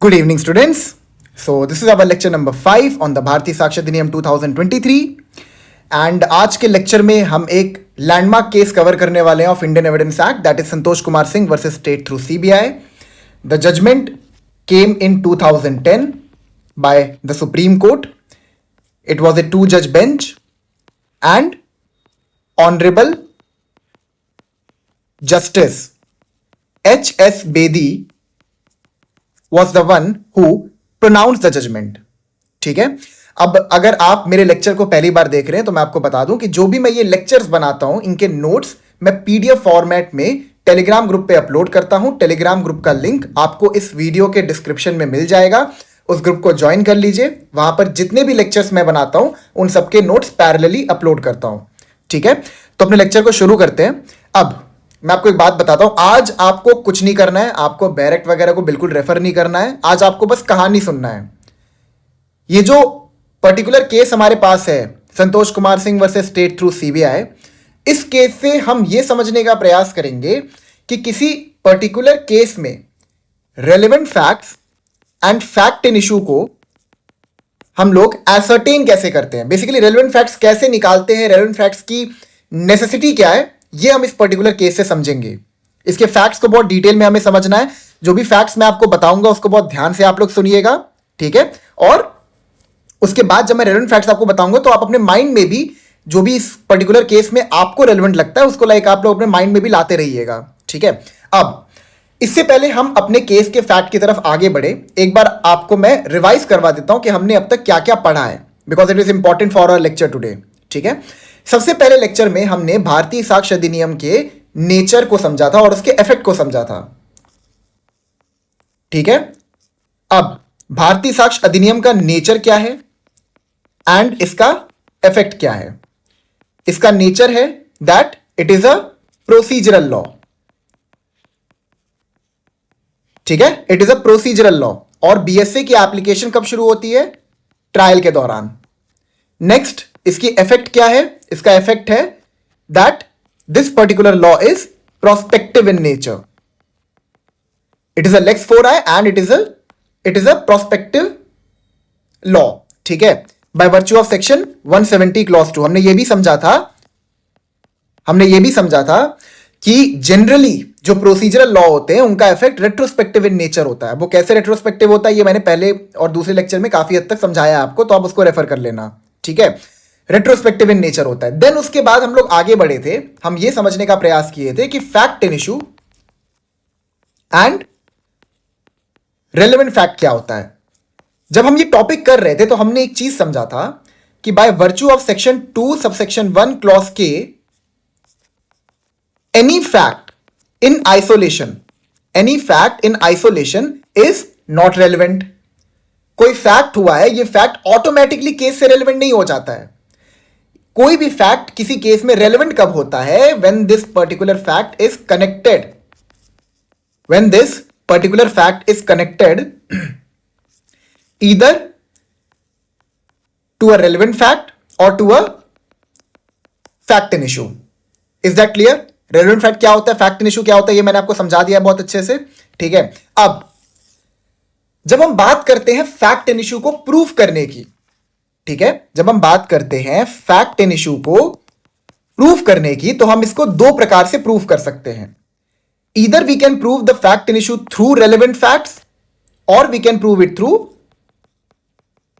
Good evening, students. So this is our lecture number 5 on the भारतीय साक्षर अधिनियम 2023 and आज के लेक्चर में हम एक लैंडमार्क केस कवर करने वाले हैं of Indian evidence act, that is Santosh Kumar Singh versus state through CBI. The judgment came in 2010 by the supreme court. It was a 2-judge bench and Honorable Justice H.S. Bedi was the one who pronounced the judgment. ठीक है. अब अगर आप मेरे lecture को पहली बार देख रहे हैं तो मैं आपको बता दूं कि जो भी मैं ये लेक्चर्स बनाता हूं इनके नोट्स मैं पीडीएफ फॉर्मेट में टेलीग्राम ग्रुप पे अपलोड करता हूं. टेलीग्राम ग्रुप का लिंक आपको इस वीडियो के डिस्क्रिप्शन में मिल जाएगा. उस ग्रुप को ज्वाइन कर लीजिए. वहां पर जितने भी लेक्चर्स मैं बनाता हूं उन सबके नोट्स पैरेलली अपलोड करता हूं. ठीक है. तो अपने लेक्चर को शुरू करते हैं. अब मैं आपको एक बात बताता हूं. आज आपको कुछ नहीं करना है, आपको बैरेक्ट वगैरह को बिल्कुल रेफर नहीं करना है. आज आपको बस कहानी सुनना है. ये जो पर्टिकुलर केस हमारे पास है Santosh Kumar Singh versus state through CBI, इस केस से हम ये समझने का प्रयास करेंगे कि किसी पर्टिकुलर केस में relevant facts and fact in issue को हम लोग एसर्टेन कैसे करते हैं. बेसिकली रेलेवेंट फैक्ट्स कैसे निकालते हैं, रेलेवेंट फैक्ट्स की नेसेसिटी क्या है, ये हम इस पर्टिकुलर केस से समझेंगे. इसके फैक्ट्स को बहुत डिटेल में हमें समझना है. जो भी फैक्ट्स मैं आपको बताऊंगा उसको बहुत ध्यान से आप लोग सुनिएगा. ठीक है. और उसके बाद जब मैं रेलेवेंट फैक्ट्स आपको बताऊंगा तो आप अपने माइंड में भी जो भी इस पर्टिकुलर केस में आपको रेलेवेंट लगता है उसको आप लोग अपने माइंड में भी लाते रहिएगा. ठीक है. अब इससे पहले हम अपने केस के फैक्ट की तरफ आगे बढ़े, एक बार आपको मैं रिवाइज करवा देता हूं कि हमने अब तक क्या क्या पढ़ा है, because it is important for our lecture today. ठीक है. सबसे पहले लेक्चर में हमने भारतीय साक्ष्य अधिनियम के नेचर को समझा था और उसके इफेक्ट को समझा था. ठीक है. अब भारतीय साक्ष्य अधिनियम का नेचर क्या है एंड इसका इफेक्ट क्या है. इसका नेचर है that it is a procedural law. ठीक है. It is a procedural law और बीएसए की एप्लीकेशन कब शुरू होती है? ट्रायल के दौरान. नेक्स्ट, इसकी इफेक्ट क्या है? इसका इफेक्ट है that this particular law is prospective in nature. It is a lex fori and it is a prospective law. ठीक है. By virtue of section 170 clause 2 हमने ये भी समझा था कि जनरली जो प्रोसीजरल लॉ होते हैं उनका इफेक्ट रेट्रोस्पेक्टिव इन नेचर होता है. वो कैसे रेट्रोस्पेक्टिव होता है ये मैंने पहले और दूसरे लेक्चर में काफी हद तक समझाया आपको, तो आप उसको रेफर कर लेना. ठीक है. रेट्रोस्पेक्टिव इन नेचर होता है. देन उसके बाद हम लोग आगे बढ़े थे. हम ये समझने का प्रयास किए थे कि fact in issue and relevant fact क्या होता है. जब हम ये टॉपिक कर रहे थे तो हमने एक चीज समझा था कि by virtue of section 2 subsection 1 clause के any fact in isolation is not relevant. कोई फैक्ट हुआ है, ये फैक्ट ऑटोमेटिकली केस से रेलेवेंट नहीं हो जाता है. कोई भी फैक्ट किसी केस में रेलेवेंट कब होता है? When this particular fact is connected either to a relevant fact or to a fact in issue. Is that clear? relevant fact क्या होता है, fact in issue क्या होता है, ये मैंने आपको समझा दिया बहुत अच्छे से. ठीक है. अब जब हम बात करते हैं फैक्ट इन इशू को प्रूफ करने की, ठीक है, जब हम बात करते हैं फैक्ट इन इशू को प्रूफ करने की तो हम इसको दो प्रकार से प्रूफ कर सकते हैं. either we can prove the fact in issue through relevant facts or we can prove it through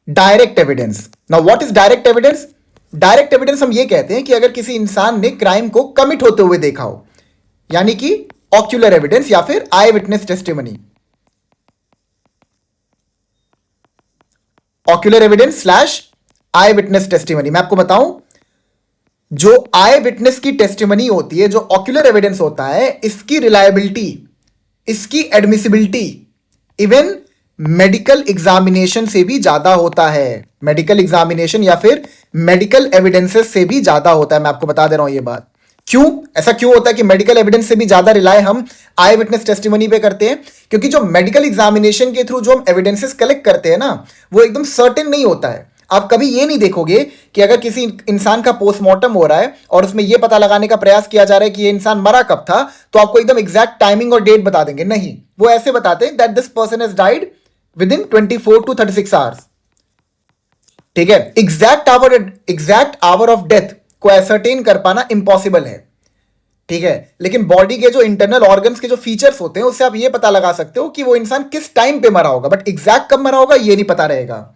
direct evidence. Now what is direct evidence? Direct evidence हम ये कहते हैं कि अगर किसी इंसान ने क्राइम को कमिट होते हुए देखा हो, यानी कि ऑक्यूलर एविडेंस या फिर eye witness testimony. Ocular evidence slash eye witness testimony. मैं आपको बताऊं, जो आई विटनेस की टेस्टिमनी होती है, जो ऑक्यूलर एविडेंस होता है, इसकी रिलायबिलिटी, इसकी एडमिसिबिलिटी इवन मेडिकल एग्जामिनेशन से भी ज्यादा होता है. मेडिकल एग्जामिनेशन या फिर मेडिकल एविडेंसेस से भी ज्यादा होता है. मैं आपको बता दे रहा हूं ये बात. क्यों ऐसा क्यों होता है कि मेडिकल एविडेंस से भी ज्यादा रिलाय हम आई विटनेस टेस्टिमनी पे करते हैं? क्योंकि जो मेडिकल एग्जामिनेशन के थ्रू जो हम एविडेंसेस कलेक्ट करते हैं ना, वो एकदम सर्टेन नहीं होता है. आप कभी ये नहीं देखोगे कि अगर किसी इंसान का पोस्टमार्टम हो रहा है और उसमें यह पता लगाने का प्रयास किया जा रहा है कि ये इंसान मरा कब था, तो आपको एकदम एग्जैक्ट टाइमिंग और डेट बता देंगे. नहीं, वो ऐसे बताते हैं that this person has died with in 24 to 36 hours. ठीक है, एग्जैक्ट आवर ऑफ डेथ को एसर्टेन कर पाना इम्पॉसिबल है। ठीक है, लेकिन बॉडी के जो इंटरनल ऑर्गन्स के जो फीचर्स होते हैं उससे आप ये पता लगा सकते हो कि वो इंसान किस टाइम पे मरा होगा, बट एग्जैक्ट कब मरा होगा ये नहीं पता रहेगा।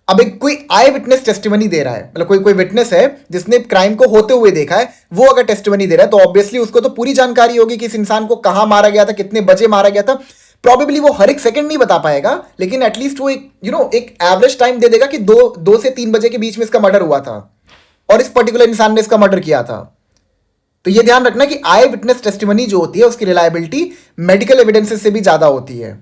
अब एक कोई आई विटनेस टेस्टिमनी दे रहा है, मतलब कोई विटनेस है जिसने क्राइम को होते हुए देखा है, वो अगर टेस्टिमनी दे रहा है तो ऑब्वियसली उसको तो पूरी जानकारी होगी कि इस इंसान को कहां मारा गया था, कितने बजे मारा गया था। प्रॉबेबली वो हर एक सेकंड नहीं बता पाएगा, लेकिन एटलीस्ट वो एक एक एवरेज टाइम दे देगा कि 2 से 3 बजे के बीच में इसका मर्डर हुआ था और इस पर्टिकुलर इंसान ने इसका मर्डर किया था। तो ये ध्यान रखना कि आई विटनेस टेस्टिमनी जो होती है उसकी रिलायबिलिटी मेडिकल एविडेंसेस से भी ज्यादा होती है।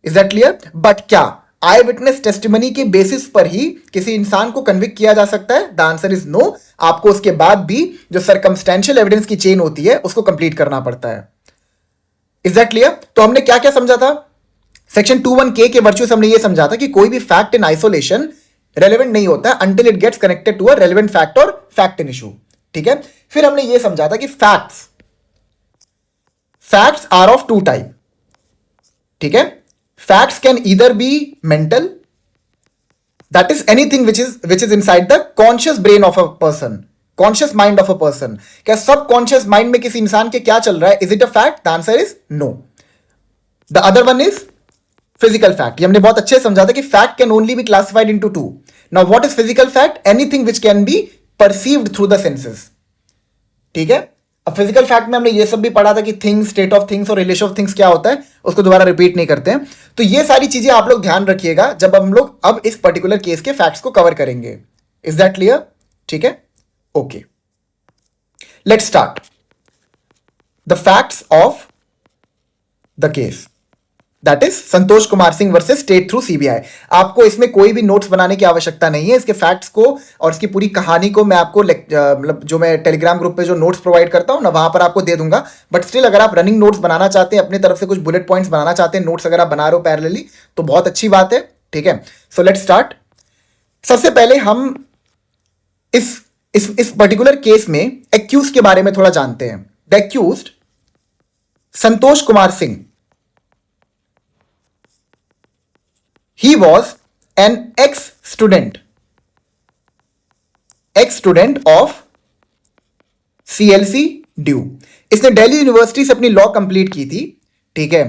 Is that clear? बट क्या आई विटनेस टेस्टिमनी के बेसिस पर ही किसी इंसान को कन्विक्ट किया जा सकता है? The answer is no. आपको उसके बाद भी जो सर्कमस्टेंशियल एविडेंस की चेन होती है उसको कंप्लीट करना पड़ता है। Is that clear? तो हमने क्या क्या समझा था? सेक्शन 21K के वर्च्यूज हमने ये समझा था कि कोई भी फैक्ट इन आइसोलेशन रेलेवेंट नहीं होता until it gets connected to a relevant fact और फैक्ट इन इशू। ठीक है, फिर हमने ये समझा था कि facts are of two type. ठीक है, facts can either be mental, that is anything which is inside the conscious brain of a person, conscious mind of a person. क्या सब कॉन्शियस माइंड में किसी इंसान के क्या चल रहा है? Is it a fact? The answer is no. The other one is physical fact. हमने बहुत अच्छे समझा था कि fact can only be classified into two. Now what is physical fact? Anything which can be perceived through the senses. ठीक है, अब physical fact में हमने ये सब भी पढ़ा था कि थिंग्स, स्टेट ऑफ थिंग्स और रिलेशन ऑफ थिंग्स क्या होता है, उसको दोबारा रिपीट नहीं करते हैं। तो ये सारी चीजें आप लोग ध्यान रखिएगा जब हम लोग अब इस पर्टिकुलर केस के फैक्ट्स को कवर करेंगे। Is that clear? ठीक है, okay, let's start the facts of the case, that is Santosh Kumar Singh versus state through CBI. आपको इसमें कोई भी नोट्स बनाने की आवश्यकता नहीं है। इसके फैक्ट्स को और इसकी पूरी कहानी को मैं आपको मतलब जो मैं टेलीग्राम ग्रुप पे जो नोट्स प्रोवाइड करता हूं ना, वहां पर आपको दे दूंगा। बट स्टिल अगर आप रनिंग नोट्स बनाना चाहते हैं, अपनी तरफ से कुछ बुलेट पॉइंट्स बनाना चाहते हैं, नोट्स अगर आप बना रहे हो पैरेलली, तो बहुत अच्छी बात है। ठीक है, सो लेट्स स्टार्ट। सबसे पहले हम इस पर्टिकुलर केस में एक्यूज के बारे में थोड़ा जानते हैं। The accused Santosh Kumar Singh, he was an ex-student of CLC due. इसने दिल्ली यूनिवर्सिटी से अपनी लॉ कंप्लीट की थी। ठीक है,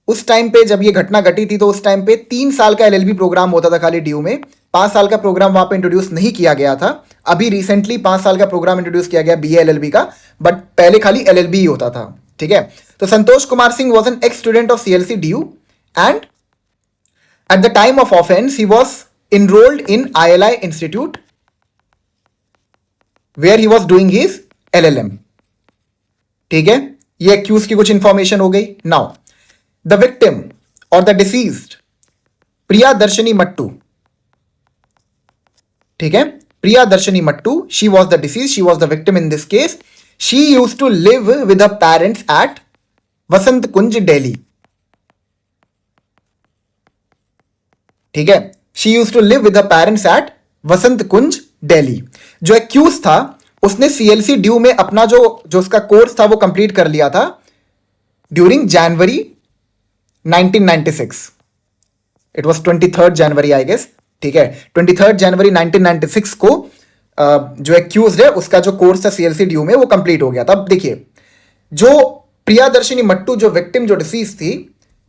उस टाइम पे जब ये घटना घटी थी तो उस टाइम पे 3 साल का LLB प्रोग्राम होता था खाली ड्यू में। 5 साल का प्रोग्राम वहां पे इंट्रोड्यूस नहीं किया गया था। अभी रिसेंटली 5 साल का प्रोग्राम इंट्रोड्यूस किया गया BA LLB का, बट पहले खाली LLB ही होता था। ठीक है, तो Santosh Kumar Singh was an ex student of CLC due and at the time of offense he was enrolled in ILI institute where he was doing his LLM। ठीक है, ये एक्यूज की कुछ इंफॉर्मेशन हो गई। नाउ द विक्टिम और द डिसीज्ड प्रियादर्शनी मट्टू। ठीक है, Priyadarshini Mattoo, she was the deceased, she was the victim in this case. She used to live with her parents at Vasant Kunj Delhi. ठीक है, she used to live with the parents at Vasant Kunj Delhi. जो accused था उसने CLC due में अपना जो उसका कोर्स था वो कंप्लीट कर लिया था during January 1996। It was 23 January I guess. ठीक है, 23 जनवरी 1996 को जो एक्यूज है उसका जो कोर्स था CLC ड्यू में वो कंप्लीट हो गया था। अब देखिए, जो प्रियादर्शनी मट्टू जो विक्टिम जो डिसीज थी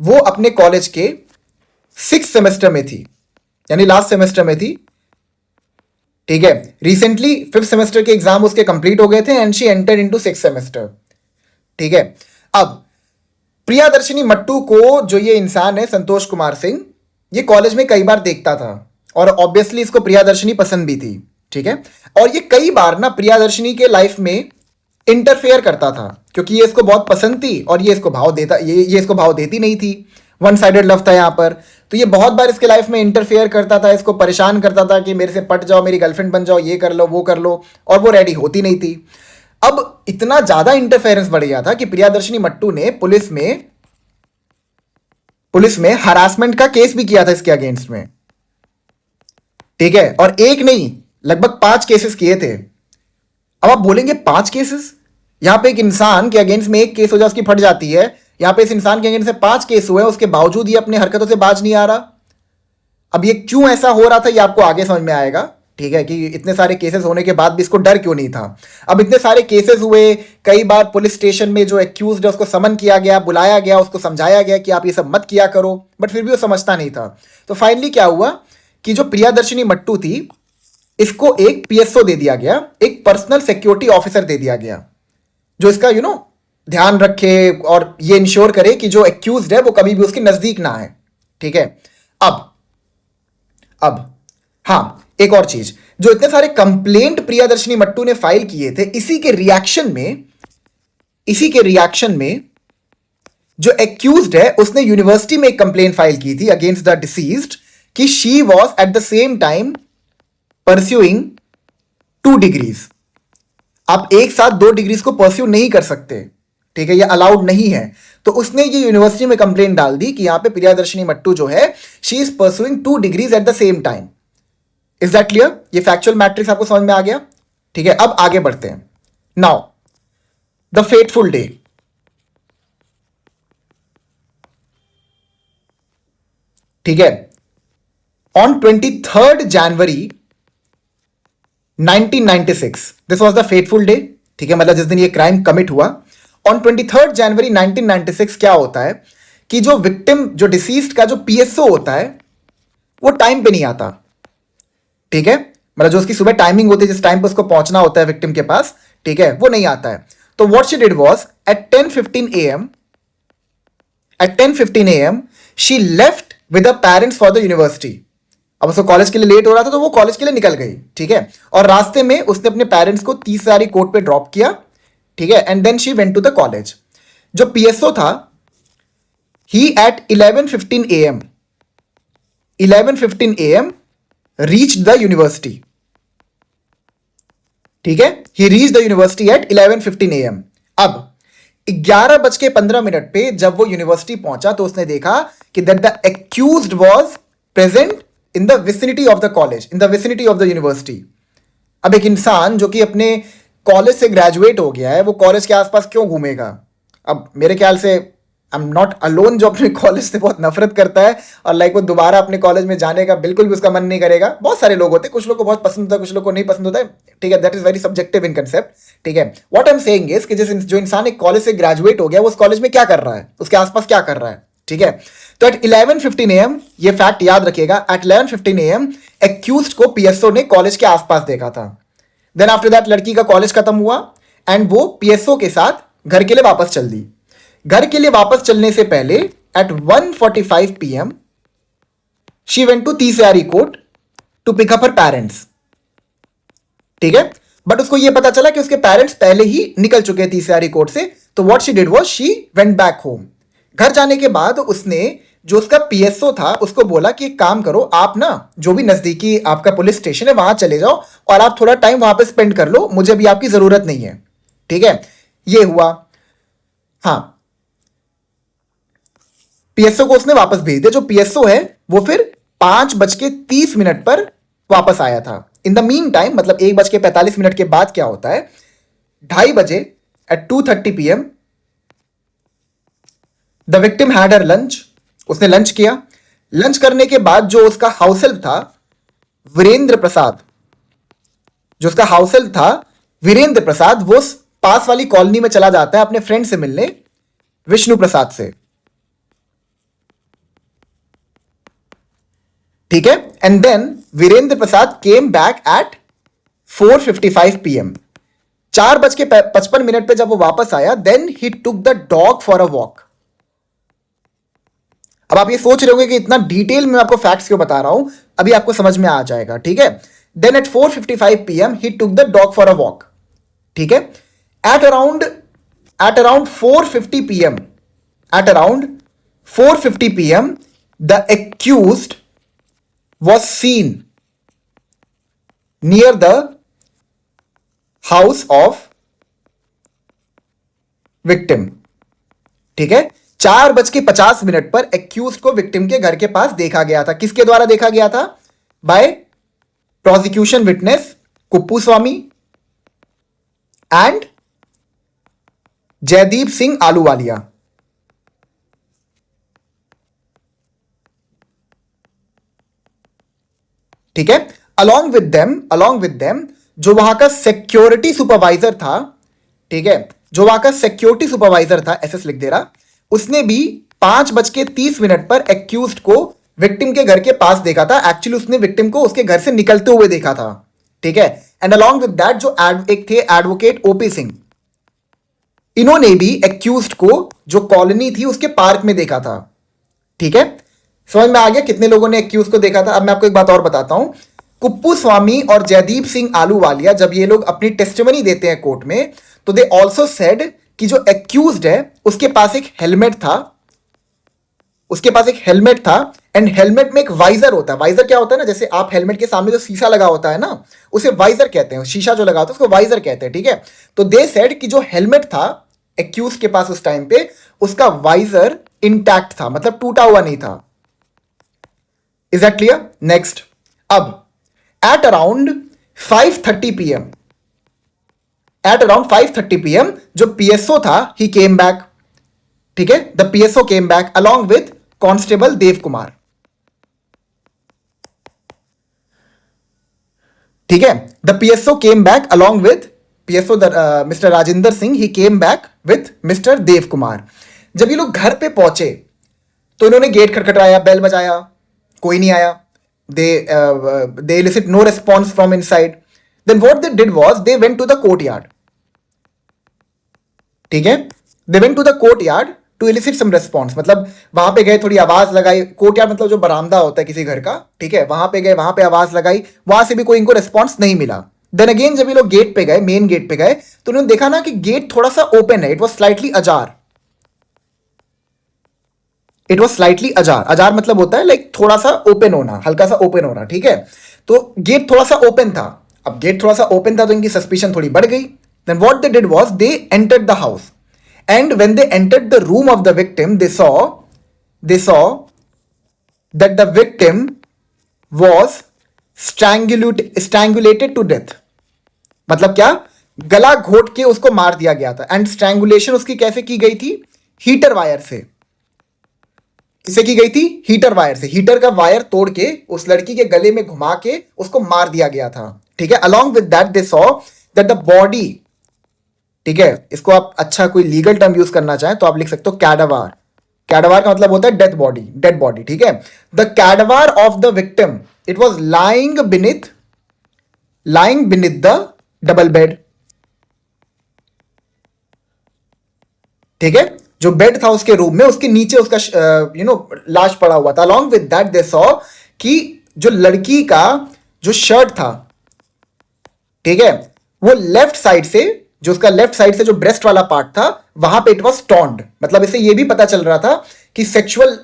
वो अपने कॉलेज के 6th सेमेस्टर में थी, यानी लास्ट सेमेस्टर में थी। ठीक है, रिसेंटली 5th सेमेस्टर के एग्जाम उसके कंप्लीट हो गए थे and she entered into 6th semester. ठीक है, अब प्रियादर्शनी मट्टू को जो ये इंसान है संतोष कुमार सिंह, ये कॉलेज में कई बार देखता था और ऑब्वियसली इसको प्रियादर्शनी पसंद भी थी। ठीक है, और ये कई बार ना प्रियादर्शनी के लाइफ में इंटरफेयर करता था क्योंकि ये इसको बहुत पसंद थी और ये इसको भाव देता, ये इसको भाव देती नहीं थी। वन साइडेड लव था यहाँ पर। तो ये बहुत बार इसके लाइफ में इंटरफेयर करता था, इसको परेशान करता था कि मेरे से पट जाओ, मेरी गर्लफ्रेंड बन जाओ, ये कर लो वो कर लो, और वो रेडी होती नहीं थी। अब इतना ज्यादा इंटरफेरेंस बढ़ गया था कि प्रियादर्शनी मट्टू ने पुलिस में हरासमेंट का केस भी किया था इसके अगेंस्ट में। ठीक है, और एक नहीं लगभग 5 केसेस किए थे। अब आप बोलेंगे 5 केसेस? यहां पे एक इंसान के अगेंस्ट में एक केस हो जाए उसकी फट जाती है, यहां पे इस इंसान के अगेंस्ट से 5 केस हुए, उसके बावजूद ये अपनी हरकतों से बाज नहीं आ रहा। अब ये क्यों ऐसा हो रहा था ये आपको आगे समझ में आएगा, ठीक है, कि इतने सारे केसेस होने के बाद भी इसको डर क्यों नहीं था। अब इतने सारे केसेस हुए, कई बार पुलिस स्टेशन में जो एक्यूज्ड है उसको समन किया गया, बुलाया गया, उसको समझाया गया कि आप ये सब मत किया करो, बट फिर भी वो समझता नहीं था। तो फाइनली क्या हुआ कि जो प्रियादर्शनी मट्टू थी इसको एक पीएसओ दे दिया गया, एक पर्सनल सिक्योरिटी ऑफिसर दे दिया गया, जो इसका ध्यान रखे और ये इंश्योर करे कि जो एक्यूज्ड है वो कभी भी उसके नजदीक ना आए, ठीक है। अब हाँ, एक और चीज, जो इतने सारे कंप्लेंट प्रियादर्शनी मट्टू ने फाइल किए थे, इसी के रिएक्शन में जो एक्यूज्ड है उसने यूनिवर्सिटी में एक कंप्लेंट फाइल की थी अगेंस्ट द डिसीज्ड कि she was at the same time pursuing 2 degrees. आप एक साथ 2 डिग्रीज को परस्यू नहीं कर सकते, ठीक है, ये अलाउड नहीं है। तो उसने ये यूनिवर्सिटी में कंप्लेंट डाल दी कि यहां पे प्रियादर्शनी मट्टू जो है she is pursuing 2 degrees at the same time. Is that clear? ये फैक्चुअल मैट्रिक्स आपको समझ में आ गया, ठीक है। अब आगे बढ़ते हैं। नाउ द फेटफुल डे, ठीक है, on 23rd January 1996 this was the fateful day, ठीक है, मतलब जिस दिन ये क्राइम कमिट हुआ। ऑन 23rd January 1996 क्या होता है कि जो विक्टिम, जो डिसीज्ड का जो पीएसओ होता है वो टाइम पे नहीं आता, ठीक है, मतलब जो उसकी सुबह टाइमिंग होती है, जिस टाइम पे उसको पहुंचना होता है विक्टिम के पास, ठीक है, वो नहीं आता है। तो what she did was at 10:15 AM she left with the parents for the university. अब उसको कॉलेज के लिए लेट हो रहा था तो वो कॉलेज के लिए निकल गई, ठीक है, और रास्ते में उसने अपने पेरेंट्स को 30 कोर्ट पे ड्रॉप किया, ठीक है, and then she went to the college. जो पीएसओ था he at 11:15 AM reached the university, ठीक है, he reach the university at 11:15 AM। अब 11:15 पे जब वो यूनिवर्सिटी पहुंचा तो उसने देखा कि that the accused was present in the vicinity of the college, in the vicinity of the university. अब एक इंसान जो कि अपने कॉलेज से ग्रेजुएट हो गया है वो कॉलेज के आसपास क्यों घूमेगा? अब मेरे ख्याल से आई एम नॉट अलोन जो अपने कॉलेज से बहुत नफरत करता है और लाइक वो दोबारा अपने कॉलेज में जाने का बिल्कुल भी उसका मन नहीं करेगा। बहुत सारे लोग होते हैं, कुछ लोग को बहुत पसंद होता है, कुछ लोग को नहीं पसंद होता है, ठीक है, that is very subjective in concept, ठीक है। What I am saying is कि जो इंसान एक कॉलेज से ग्रेजुएट हो गया वो उस कॉलेज में क्या कर रहा है, उसके आसपास क्या कर रहा है, ठीक है। तो एट 11:15 AM ये फैक्ट याद रखिएगा, एट 11:15 AM एक्यूज्ड को पीएसओ ने कॉलेज के आसपास देखा था। देन आफ्टर दैट लड़की का कॉलेज खत्म हुआ एंड वो पीएसओ के साथ घर के लिए वापस चल दी। घर के लिए वापस चलने से पहले at 1:45 PM she went to तीसरी court to pick up her parents, ठीक है, बट उसको यह पता चला कि उसके पेरेंट्स पहले ही निकल चुके हैं तीसरी कोर्ट से। तो what she did was she went back home. घर जाने के बाद उसने जो उसका पीएसओ था उसको बोला कि एक काम करो, आप ना जो भी नजदीकी आपका पुलिस स्टेशन है वहां चले जाओ और आप थोड़ा टाइम वहां पे स्पेंड कर लो, मुझे भी आपकी जरूरत नहीं है, ठीक है। ये हुआ, हाँ, पीएसओ को उसने वापस भेज दिया। जो पीएसओ है वो फिर 5:30 पर वापस आया था। इन द मीन टाइम, मतलब 1:45 के बाद क्या होता है, 2:30 at 2:30 PM the victim had her lunch. उसने लंच किया। लंच करने के बाद जो उसका हाउस हेल्प था वीरेंद्र प्रसाद, जो उसका हाउस हेल्प था वीरेंद्र प्रसाद, वो पास वाली कॉलोनी में चला जाता है अपने फ्रेंड से मिलने, विष्णु प्रसाद से, ठीक है। And then Virendra Prasad came back at 4:55 PM। 4:55 पे जब वो वापस आया then he took the dog for a walk. अब आप ये सोच रहे होंगे कि इतना डिटेल में आपको फैक्ट्स क्यों बता रहा हूं, अभी आपको समझ में आ जाएगा, ठीक है। Then at 4:55 PM he took the dog for a walk, ठीक है। At around 4:50 PM, at around 4:50 PM the accused was seen near the house of victim, ठीक है। 4:50 पर एक्यूज को विक्टिम के घर के पास देखा गया था। किसके द्वारा देखा गया था? By prosecution witness Kuppu Swamy and Jaideep Singh Ahluwalia. ठीक है। अलॉन्ग विद देम जो वहां का सिक्योरिटी सुपरवाइजर था, ठीक है, जो वहां का सिक्योरिटी सुपरवाइजर था, एसएस लिख दे रहा, उसने भी 5:30 पर एक्यूज्ड को विक्टिम के घर के पास देखा था। एक्चुअली उसने विक्टिम को उसके घर से निकलते हुए देखा था, ठीक है। एंड अलॉन्ग विद दैट जो एक थे एडवोकेट ओपी सिंह, इन्होंने भी एक्यूज्ड को जो कॉलोनी थी उसके पार्क में देखा था, ठीक है। समझ में आ गया कितने लोगों ने एक्यूज को देखा था। अब मैं आपको एक बात और बताता हूं, कुप्पू स्वामी और जयदीप सिंह आलूवालिया जब ये लोग अपनी टेस्टिमनी देते हैं कोर्ट में, तो दे ऑल्सो सेड कि जो एक्यूज्ड है उसके पास एक हेलमेट था, उसके पास एक हेलमेट था, एंड हेलमेट में एक वाइजर होता है। वाइजर क्या होता है ना, जैसे आप हेलमेट के सामने जो शीशा लगा होता है ना, उसे वाइजर कहते हैं, शीशा जो लगा होता है उसको वाइजर कहते हैं, ठीक है। तो दे सेड कि जो हेलमेट था एक्यूज के पास उस टाइम पे, उसका वाइजर इंटैक्ट था, मतलब टूटा हुआ नहीं था। Is that clear? नेक्स्ट, अब at around 5:30 PM, at around 5:30 PM जो पीएसओ था ही केम बैक, ठीक है। The PSO came back along with constable Dev Kumar, ठीक है। The PSO came back along with PSO mister Rajendra Singh, he came back with mister Dev Kumar. जब ये लोग घर पे पहुंचे तो इन्होंने गेट खटखटाया, बेल बजाया, कोई नहीं आया। they elicit no response from inside. Then what they did was they went to the courtyard, ठीक है। they went to the courtyard to elicit some response, मतलब वहां पे गए, थोड़ी आवाज लगाई। कोर्टयार्ड मतलब जो बरामदा होता है किसी घर का, ठीक है, वहां पे गए, वहां पे आवाज लगाई, वहां से भी कोई इनको रिस्पॉन्स नहीं मिला। देन अगेन जब ये लोग गेट पे गए, मेन गेट पे गए, तो उन्होंने देखा ना कि गेट थोड़ा सा ओपन है, it was slightly ajar, it was slightly ajar. Ajar मतलब होता है लाइक थोड़ा सा ओपन होना, हल्का सा ओपन होना, ठीक है। तो गेट थोड़ा सा ओपन था। अब गेट थोड़ा सा ओपन था तो इनकी सस्पिशन थोड़ी बढ़ गई। Then what they did was they entered the house, and when they entered the room of the victim, they saw that the victim was strangulated to death. मतलब क्या? गला घोट के उसको मार दिया गया था। एंड स्ट्रैंगुलेशन उसकी कैसे की गई थी? हीटर वायर से। किससे की गई थी? हीटर वायर से। हीटर का वायर तोड़ के उस लड़की के गले में घुमा के उसको मार दिया गया था, ठीक है। Along with that they saw that the body, ठीक है, इसको आप अच्छा कोई लीगल टर्म यूज करना चाहें तो आप लिख सकते हो कैडावर। कैडावर का मतलब होता है डेथ बॉडी, डेड बॉडी, ठीक है। The cadaver of the victim, it was lying beneath the double bed, ठीक है। जो बेड था उसके रूम में, उसके नीचे उसका लाश पड़ा हुआ था। Along with that they saw कि जो लड़की का जो शर्ट था, ठीक है, वो लेफ्ट साइड से, जो उसका लेफ्ट साइड से जो ब्रेस्ट वाला पार्ट था, वहां पे इट वॉज टॉन्ड। मतलब इससे ये भी पता चल रहा था कि सेक्सुअल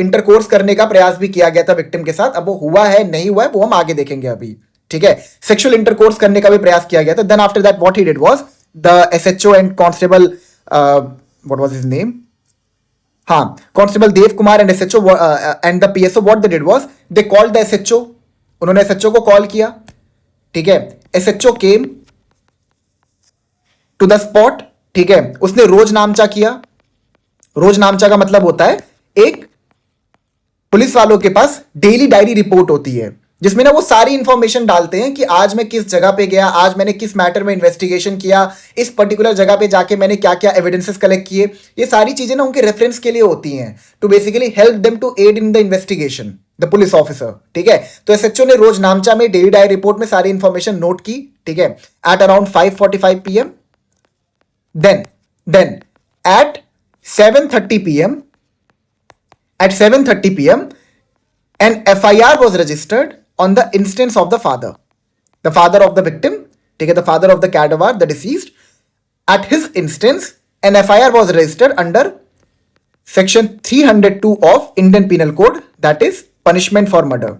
इंटरकोर्स करने का प्रयास भी किया गया था विक्टिम के साथ। अब वो हुआ है नहीं हुआ है वो हम आगे देखेंगे अभी, ठीक है। सेक्सुअल इंटरकोर्स करने का भी प्रयास किया गया था। Then after that what he did was the SHO and constable, what was his name? हाँ, constable Dev Kumar and SHO and the PSO, what they did was they called the SHO. उन्होंने SHO को कॉल किया, ठीक है। SHO came to the spot, ठीक है। उसने रोज नामचा किया। रोज नामचा का मतलब होता है एक पुलिस वालों के पास डेली डायरी रिपोर्ट होती है, जिसमें ना वो सारी इंफॉर्मेशन डालते हैं कि आज मैं किस जगह पे गया, आज मैंने किस मैटर में इन्वेस्टिगेशन किया, इस पर्टिकुलर जगह पे जाके मैंने क्या क्या एविडेंसेस कलेक्ट किए। ये सारी चीजें ना उनके रेफरेंस के लिए होती हैं, to basically help them to aid in the investigation, the police officer, ठीक है। तो एसएचओ ने रोज नामचा में डेली डायरी रिपोर्ट में सारी इंफॉर्मेशन नोट की, ठीक है, at around 5:45 PM. Then at 7:30 PM, at 7:30 p.m. an FIR was registered on the instance of the father of the victim, ठीक है, the father of the cadaver, the deceased. At his instance, an FIR was registered under section 302 of Indian Penal Code, that is punishment for murder.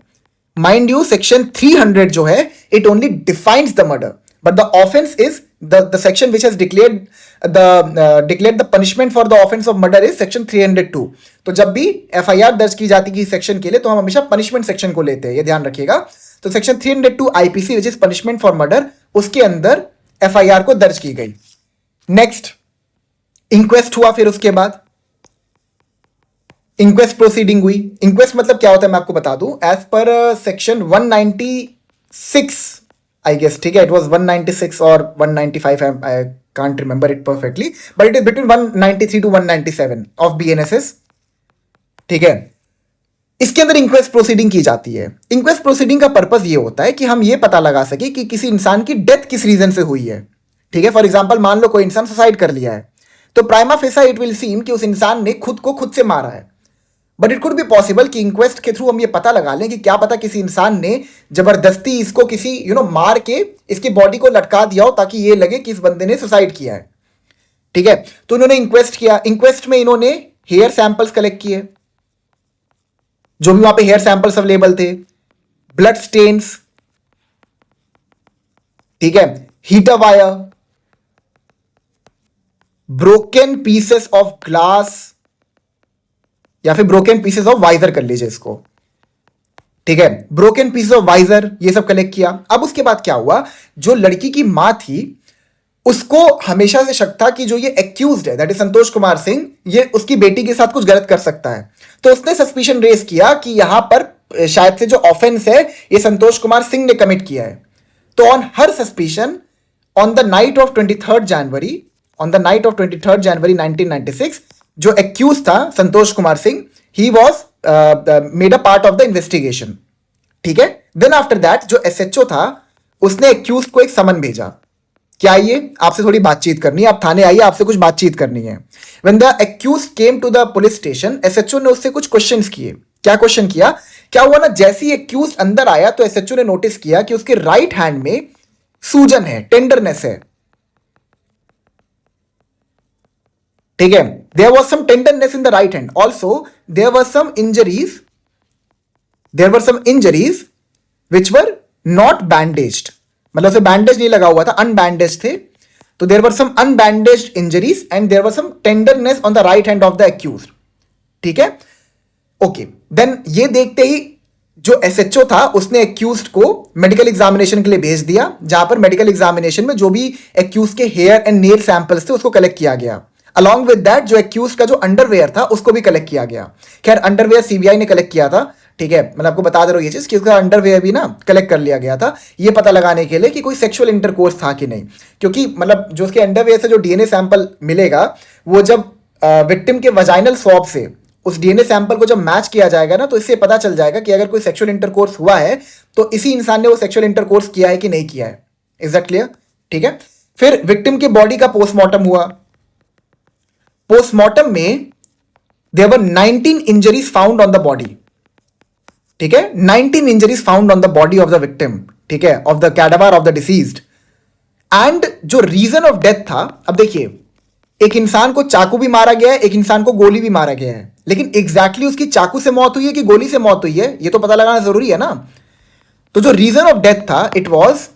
Mind you, section 300 जो है, it only defines the murder, but the offense is the section which has declared the punishment for the offense of murder is section 302. तो जब भी FIR दर्ज की जाती है section के लिए तो हम हमेशा पनिशमेंट सेक्शन को लेते हैं, ये ध्यान रखिएगा। तो section 302 IPC which is punishment for murder, उसके अंदर FIR को दर्ज की गई। नेक्स्ट, इंक्वेस्ट हुआ। फिर उसके बाद इंक्वेस्ट प्रोसीडिंग हुई। इंक्वेस्ट मतलब क्या होता है मैं आपको बता दूं, एज पर सेक्शन 196 आई गेस, ठीक है, इट वाज 196 और 195, I can't remember it perfectly, but it is between 193 to 197 of BNSS, ठीक है। इसके अंदर इंक्वेस्ट प्रोसीडिंग की जाती है। इंक्वेस्ट प्रोसीडिंग का पर्पस ये होता है कि हम ये पता लगा सके कि किसी इंसान की डेथ किस रीजन से हुई है, ठीक है। फॉर एग्जांपल मान लो कोई इंसान सुसाइड कर लिया है, तो प्राइमा फेसा इट विल सीम कि उस इंसान ने खुद को खुद से मारा है, but it could be possible कि इंक्वेस्ट के थ्रू हम ये पता लगा लें कि क्या पता किसी इंसान ने जबरदस्ती इसको किसी मार के इसकी बॉडी को लटका दिया हो ताकि ये लगे कि इस बंदे ने सुसाइड किया है, ठीक है। तो इन्होंने इंक्वेस्ट किया। इंक्वेस्ट में इन्होंने हेयर सैंपल्स कलेक्ट किए, जो भी वहां पे हेयर सैंपल्स अवेलेबल थे, ब्लड स्टेन्स, ठीक है, heater wire, broken pieces of glass या फिर ब्रोकन पीसेस ऑफ वाइजर कर लीजिए इसको, ठीक है, ब्रोकन पीसेस ऑफ वाइजर, ये सब कलेक्ट किया। अब उसके बाद क्या हुआ, जो लड़की की मां थी उसको हमेशा से शक था कि जो ये एक्यूज्ड है दैट इज संतोष कुमार सिंह, ये उसकी बेटी के साथ कुछ गलत कर सकता है। तो उसने सस्पिशन रेज किया कि यहां पर शायद से जो ऑफेंस है ये संतोष कुमार सिंह ने कमिट किया है। तो on her suspicion, on the night of 23 January, on the night of 23 January 1996, जो एक्यूज था Santosh Kumar Singh, he was made a part of the investigation, ठीक है। देन आफ्टर दैट जो एसएचओ था उसने एक्यूज को एक समन भेजा, क्या आइए आपसे थोड़ी बातचीत करनी है, आप थाने आइए, आपसे कुछ बातचीत करनी है। When the accuse came to the police station, SHO ने उससे कुछ क्वेश्चंस किए। क्या क्वेश्चन किया, क्या हुआ ना, जैसे ही एक्यूज अंदर आया तो एसएचओ ने नोटिस किया कि उसके राइट हैंड में सूजन है, टेंडरनेस है, ठीक है। There was some tenderness in the right hand, also there were some injuries, there were some injuries which were not bandaged, मतलब से बैंडेज नहीं लगा हुआ था, अनबैंडेज थे। तो there were some unbandaged injuries and there were some tenderness on the right hand of the accused, ठीक है। ओके, देन ये देखते ही जो एसएचओ था उसने एक्यूज्ड को मेडिकल एग्जामिनेशन के लिए भेज दिया, जहां पर मेडिकल एग्जामिनेशन में जो भी एक्यूज के हेयर एंड नेल सैंपल्स थे उसको कलेक्ट किया गया। अलॉन्ग विद दैट जो एक्यूज का जो अंडरवेयर था उसको भी कलेक्ट किया गया। खैर अंडरवेयर सीबीआई ने कलेक्ट किया था, ठीक है, मैं आपको बता दे रहा हूं ये चीज कि उसका अंडरवेयर भी ना कलेक्ट कर लिया गया था, ये पता लगाने के लिए कि कोई सेक्सुअल इंटरकोर्स था कि नहीं। क्योंकि मतलब जो उसके अंडरवेयर से जो डीएनए सैंपल मिलेगा वो जब विक्टिम के वजाइनल स्वैब से उस डीएनए सैंपल को जब मैच किया जाएगा ना, तो इससे पता चल जाएगा कि अगर कोई सेक्सुअल इंटरकोर्स हुआ है तो इसी इंसान ने वो सेक्सुअल इंटरकोर्स किया है कि नहीं किया है। Is that clear? ठीक है। फिर विक्टिम के बॉडी का पोस्टमार्टम हुआ। पोस्टमार्टम में there were 19 injuries found on the body, ठीक है, 19 injuries found on the body of the victim, ठीक है, of the cadaver of the deceased. And जो रीजन ऑफ डेथ था, अब देखिए एक इंसान को चाकू भी मारा गया है, एक इंसान को गोली भी मारा गया है, लेकिन एग्जैक्टली उसकी चाकू से मौत हुई है कि गोली से मौत हुई है ये तो पता लगाना जरूरी है ना। तो जो रीजन ऑफ डेथ था it was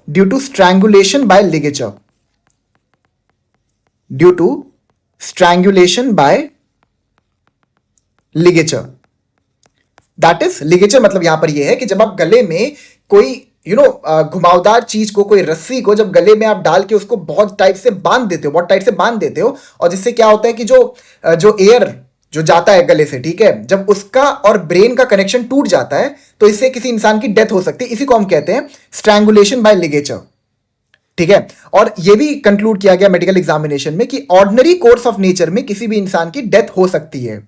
due to strangulation by ligature, due to strangulation by ligature. That is ligature मतलब यहां पर यह है कि जब आप गले में कोई घुमावदार चीज को, कोई रस्सी को जब गले में आप डाल के उसको बहुत टाइट से बांध देते हो, बहुत टाइट से बांध देते हो, और जिससे क्या होता है कि जो एयर जो जाता है गले से, ठीक है, जब उसका और ब्रेन का कनेक्शन टूट जाता है तो इससे किसी इंसान की डेथ हो सकती है। इसी को हम कहते हैं स्ट्रैंगुलेशन बाय लिगेचर, ठीक है। और यह भी कंक्लूड किया गया मेडिकल एग्जामिनेशन में कि ऑर्डिनरी कोर्स ऑफ नेचर में किसी भी इंसान की डेथ हो सकती है।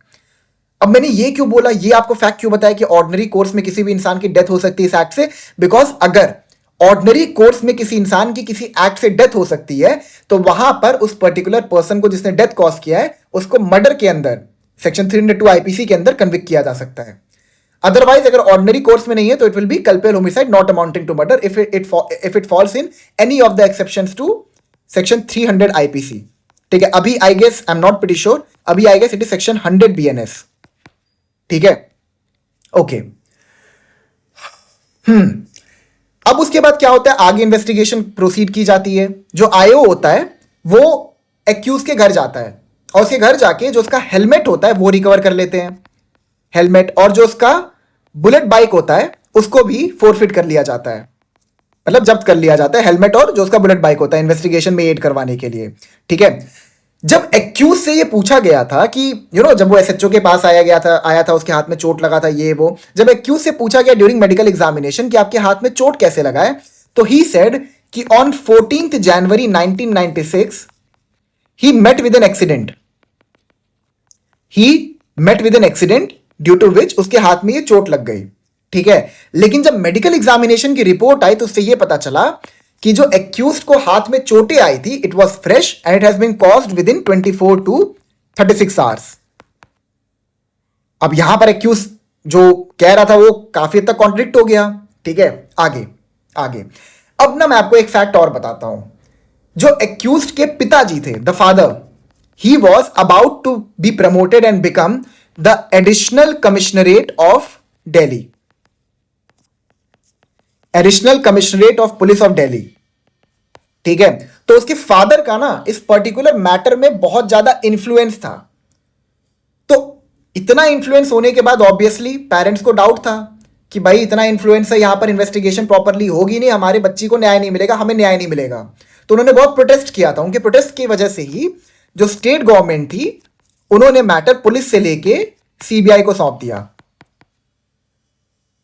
अब मैंने ये क्यों बोला, ये आपको फैक्ट क्यों बताया कि ऑर्डिनरी कोर्स में किसी भी इंसान की डेथ हो सकती है इस एक्ट से? बिकॉज अगर ऑर्डिनरी कोर्स में किसी इंसान की किसी एक्ट से डेथ हो सकती है तो वहां पर उस पर्टिकुलर पर्सन को जिसने डेथ कॉज किया है उसको मर्डर के अंदर सेक्शन 302 आईपीसी के अंदर कन्विक्ट किया जा सकता है। अदरवाइज अगर ऑर्डिनरी कोर्स में नहीं है तो it will be culpable homicide not amounting to murder if it falls in any of the exceptions to section 300 IPC, ठीक है। अभी I guess, I am not pretty sure, अभी I guess it is section 100 BNS, ठीक है, okay. अब उसके बाद क्या होता है, आगे इन्वेस्टिगेशन प्रोसीड की जाती है। जो आईओ होता है वो एक्यूज के घर जाता है और उसके घर जाके जो उसका हेलमेट होता है वो रिकवर कर लेते हैं, हेलमेट, और जो उसका बुलेट बाइक होता है उसको भी फोरफिट कर लिया जाता है, मतलब जब्त कर लिया जाता है हेलमेट और जो उसका बुलेट बाइक होता है इन्वेस्टिगेशन में एड करवाने के लिए, ठीक है। जब एक्यूज से ये पूछा गया था कि जब वो एसएचओ के पास आया था उसके हाथ में चोट लगा था ये वो, जब एक्यूज से पूछा गया ड्यूरिंग मेडिकल एग्जामिनेशन कि आपके हाथ में चोट कैसे लगा है, तो ही सेड कि on 14th January 1996 he met with an accident. He met with an accident due to which उसके हाथ में ये चोट लग गई, ठीक है। लेकिन जब मेडिकल एग्जामिनेशन की रिपोर्ट आई तो उससे ये पता चला कि जो एक्यूज्ड को हाथ में चोटें आई थी it was fresh and it has been caused within 24 to 36 hours. अब यहां पर एक्यूज जो कह रहा था वो काफी हद तक कॉन्ट्रडिक्ट हो गया, ठीक है। आगे आगे अब ना मैं आपको एक फैक्ट और बताता हूं। जो एक्यूज्ड के पिताजी थे, the father, he was about to be promoted and become the additional commissionerate of Delhi. Additional commissionerate of police of Delhi, ठीक है। तो उसके फादर का ना इस पर्टिकुलर मैटर में बहुत ज्यादा इंफ्लुएंस था। तो इतना इंफ्लुएंस होने के बाद ऑब्वियसली पेरेंट्स को डाउट था कि भाई इतना इंफ्लुएंस है, यहां पर इन्वेस्टिगेशन प्रॉपरली होगी नहीं, हमारे बच्ची को न्याय नहीं मिलेगा, हमें न्याय नहीं मिलेगा। तो उन्होंने बहुत प्रोटेस्ट किया था। उनके प्रोटेस्ट की वजह से ही जो स्टेट गवर्नमेंट थी उन्होंने मैटर पुलिस से लेके सीबीआई को सौंप दिया।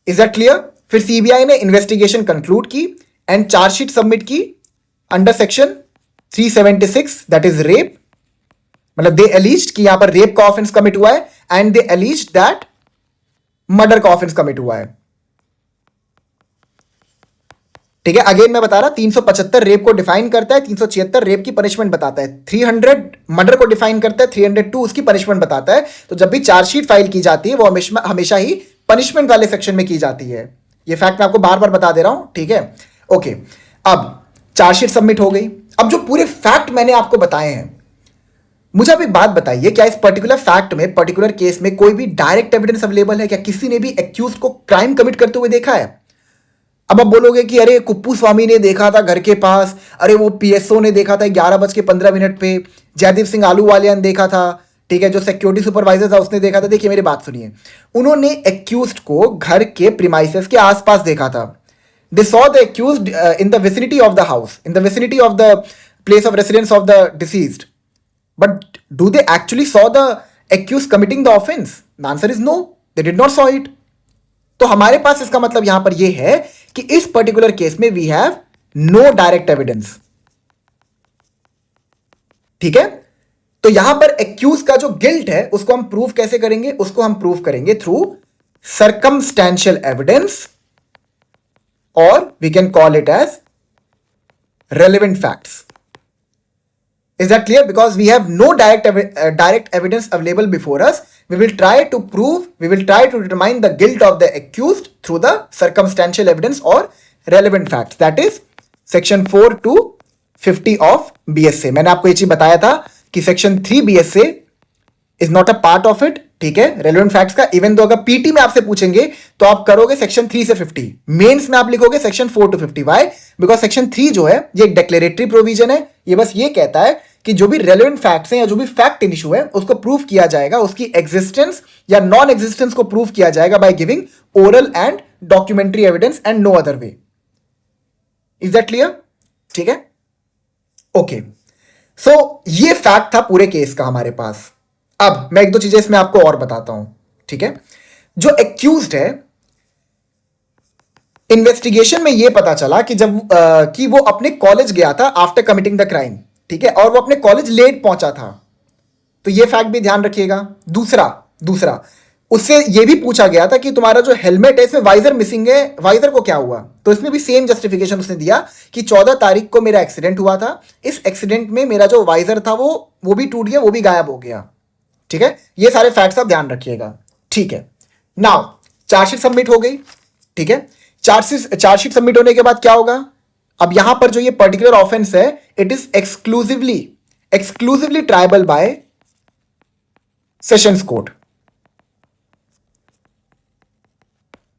Is that clear? फिर सीबीआई ने इन्वेस्टिगेशन कंक्लूड की एंड चार्जशीट सबमिट की under section 376 that is rape. मतलब दे एलिज्ड कि यहां पर रेप का ऑफेंस कमिट हुआ है एंड दे एलिज्ड दैट मर्डर का ऑफेंस कमिट हुआ है, ठीक है। अगेन मैं बता रहा, 375 रेप को डिफाइन करता है, 376 रेप की पनिशमेंट बताता है, 300 मर्डर को डिफाइन करता है, 302 उसकी पनिशमेंट बताता है। तो जब भी चार्जशीट फाइल की जाती है वो हमेशा ही पनिशमेंट वाले सेक्शन में की जाती है। ये फैक्ट मैं आपको बार बार बता दे रहा हूं, ठीक है। ओके, अब चार्जशीट सबमिट हो गई। अब जो पूरे फैक्ट मैंने आपको बताए हैं, मुझे अब एक बात बताइए, क्या इस पर्टिकुलर फैक्ट में, पर्टिकुलर केस में कोई भी डायरेक्ट एविडेंस अवेलेबल है? क्या किसी ने भी एक्यूज को क्राइम कमिट करते हुए देखा है? अब आप बोलोगे कि अरे कुप्पू स्वामी ने देखा था घर के पास, अरे वो पीएसओ ने देखा था 11:15 पे, जयदीप सिंह आलूवालिया ने देखा था, ठीक है, जो सिक्योरिटी सुपरवाइजर था उसने देखा था। देखिए मेरी बात सुनिए, उन्होंने एक्यूज्ड को घर के प्रीमाइसेस के आसपास देखा था। They saw the accused in the vicinity of the house, in the vicinity of the place of residence of the deceased, but do they actually saw the accused committing the offence? The answer is no, they did not saw it. तो हमारे पास इसका मतलब यहां पर यह है कि इस पर्टिकुलर केस में we have no direct evidence, ठीक है। तो यहां पर एक्यूज का जो गिल्ट है उसको हम प्रूव कैसे करेंगे? उसको हम प्रूव करेंगे थ्रू सर्कमस्टेंशियल एविडेंस, और we can call it as relevant facts. Is that clear? Because we have no direct evidence available before us, we will try to determine the guilt of the accused through the circumstantial evidence or relevant facts. That is section 4 to 50 of BSA. मैंने आपको ये चीज बताया था कि section 3 BSA is not a part of it, ठीक है, relevant facts का। इवन तो अगर पीटी में आपसे पूछेंगे तो आप करोगे सेक्शन 3 से 50, मेंस में आप लिखोगे section 4 to 50। Why? Because section 3 जो है ये एक डिक्लेरेटरी प्रोविजन है, ये बस ये कहता है कि जो भी रेलेवेंट फैक्ट्स हैं या जो भी फैक्ट इन इशू है उसको प्रूव किया जाएगा, उसकी एग्जिस्टेंस या नॉन एग्जिस्टेंस को प्रूव किया जाएगा by giving oral and documentary evidence and no other way. Is that clear? ठीक है, ओके। सो ये फैक्ट था पूरे केस का हमारे पास। अब मैं एक दो चीजें इसमें आपको और बताता हूं, ठीक है। जो एक्यूज्ड है, इन्वेस्टिगेशन में यह पता चला कि जब कि वो अपने कॉलेज गया था आफ्टर कमिटिंग द क्राइम, ठीक है, और वो अपने कॉलेज लेट पहुंचा था। तो ये फैक्ट भी ध्यान रखिएगा। दूसरा उससे यह भी पूछा गया था कि तुम्हारा जो हेलमेट है इसमें वाइजर मिसिंग है, वाइजर को क्या हुआ? तो इसमें भी सेम जस्टिफिकेशन उसने दिया कि 14 तारीख को मेरा एक्सीडेंट हुआ था, इस एक्सीडेंट में मेरा जो वाइजर था वो भी टूट गया, वो भी गायब हो गया, ठीक है। ये सारे फैक्ट्स आप ध्यान रखिएगा, ठीक है। नाउ चार्जशीट सबमिट हो गई, ठीक है। चार्जशीट सबमिट होने के बाद क्या होगा? अब यहां पर जो ये पर्टिकुलर ऑफेंस है it is exclusively triable bye sessions court,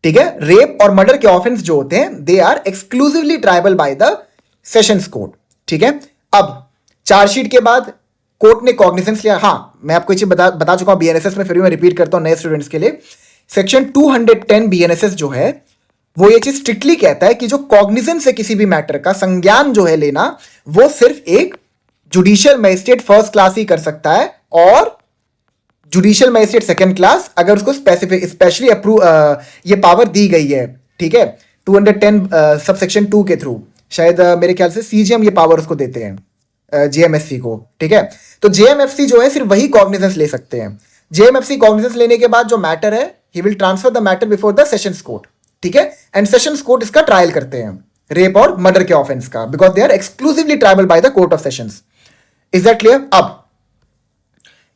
ठीक है। रेप और मर्डर के ऑफेंस जो होते हैं they are exclusively triable by the sessions court, ठीक है। अब चार्जशीट के बाद कोर्ट ने कॉग्निजेंस लिया। हाँ, मैं आपको ये चीज बता चुका हूं बीएनएसएस में, फिर भी मैं रिपीट करता हूं नए स्टूडेंट्स के लिए। सेक्शन 210 बीएनएसएस जो है वो ये चीज स्ट्रिक्टली कहता है कि जो कॉग्निजेंस है किसी भी मैटर का, संज्ञान जो है लेना, वो सिर्फ एक जुडिशियल मजिस्ट्रेट फर्स्ट क्लास ही कर सकता है और जुडिशियल मजिस्ट्रेट सेकंड क्लास अगर उसको स्पेसिफिक स्पेशली अप्रूव ये पावर दी गई है, ठीक है, 210 सबसेक्शन 2 के थ्रू शायद मेरे ख्याल से सीजीएम ये पावर उसको देते हैं जेएमएफसी को, ठीक है। तो जेएमएफसी जो है सिर्फ वही कॉग्निजेंस ले सकते हैं। जेएमएफसी कॉग्निजेंस लेने के बाद जो मैटर है he will transfer the matter before the sessions court, ठीक है, एंड सेशंस कोर्ट इसका ट्रायल करते हैं रेप और मर्डर के ऑफेंस का, because they are exclusively triable by the court of sessions. Is that clear? अब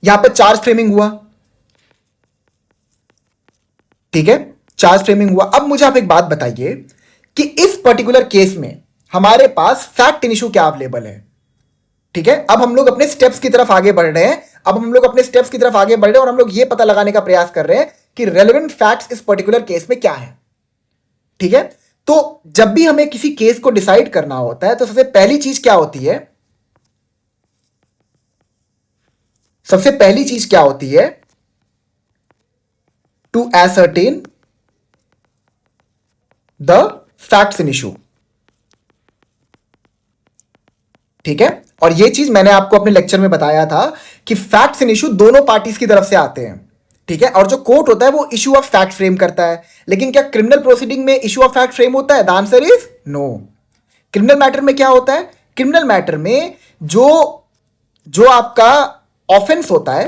यहां पे चार्ज फ्रेमिंग हुआ, ठीक है, चार्ज फ्रेमिंग हुआ। अब मुझे आप एक बात बताइए कि इस पर्टिकुलर केस में हमारे पास फैक्ट इन इशू क्या अवेलेबल है, ठीक है। अब हम लोग अपने स्टेप्स की तरफ आगे बढ़ रहे हैं, अब हम लोग अपने स्टेप्स की तरफ आगे बढ़ रहे हैं और हम लोग ये पता लगाने का प्रयास कर रहे हैं कि रेलेवेंट फैक्ट्स इस पर्टिकुलर केस में क्या है, ठीक है। तो जब भी हमें किसी केस को डिसाइड करना होता है तो सबसे पहली चीज क्या होती है, सबसे पहली चीज क्या होती है, to ascertain the facts in issue, ठीक है। और ये चीज मैंने आपको अपने लेक्चर में बताया था कि फैक्ट्स इन इशू दोनों पार्टीज की तरफ से आते हैं, ठीक है। और जो कोर्ट होता है वो इशू ऑफ फैक्ट फ्रेम करता है, लेकिन क्या क्रिमिनल प्रोसीडिंग में इशू ऑफ फैक्ट फ्रेम होता है? The answer is no. Criminal matter में क्या होता है? क्रिमिनल मैटर में जो जो आपका ऑफेंस होता है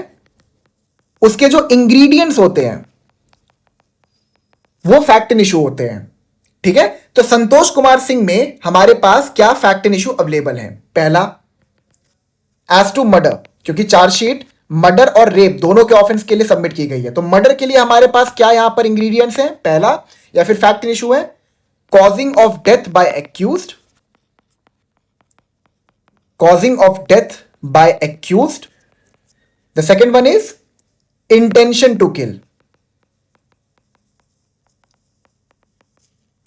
उसके जो इंग्रेडिएंट्स होते हैं वो फैक्ट इन इशू होते हैं, ठीक है। तो संतोष कुमार सिंह में हमारे पास क्या फैक्ट इन इशू अवेलेबल है? पहला, एज टू मर्डर, क्योंकि चार्जशीट मर्डर और रेप दोनों के ऑफेंस के लिए सबमिट की गई है, तो मर्डर के लिए हमारे पास क्या यहां पर इंग्रेडिएंट्स हैं? पहला या फिर फैक्ट इन इशू है causing of death by accused, causing of death by accused. The second one is intention to kill,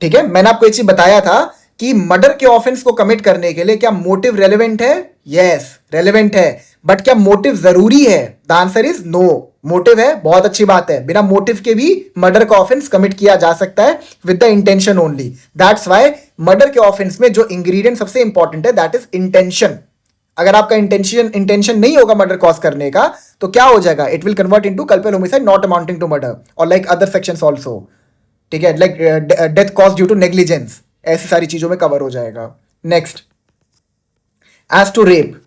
ठीक है। मैंने आपको एक चीज बताया था कि मर्डर के ऑफेंस को कमिट करने के लिए क्या मोटिव रेलेवेंट है? यस, रेलेवेंट है, बट क्या मोटिव जरूरी है? The answer is no. Motive है, बहुत अच्छी बात है, बिना मोटिव के भी मर्डर का ऑफेंस कमिट किया जा सकता है with the intention only. That's why murder के ऑफेंस में जो इंग्रेडिएंट सबसे इंपॉर्टेंट है दैट इज इंटेंशन। अगर आपका इंटेंशन नहीं होगा मर्डर कॉज करने का तो क्या हो जाएगा? It will convert into culpable homicide not amounting to murder और लाइक अदर सेक्शंस आल्सो, ठीक है, like death cause due to negligence, ऐसी सारी चीजों में कवर हो जाएगा। Next, as to rape.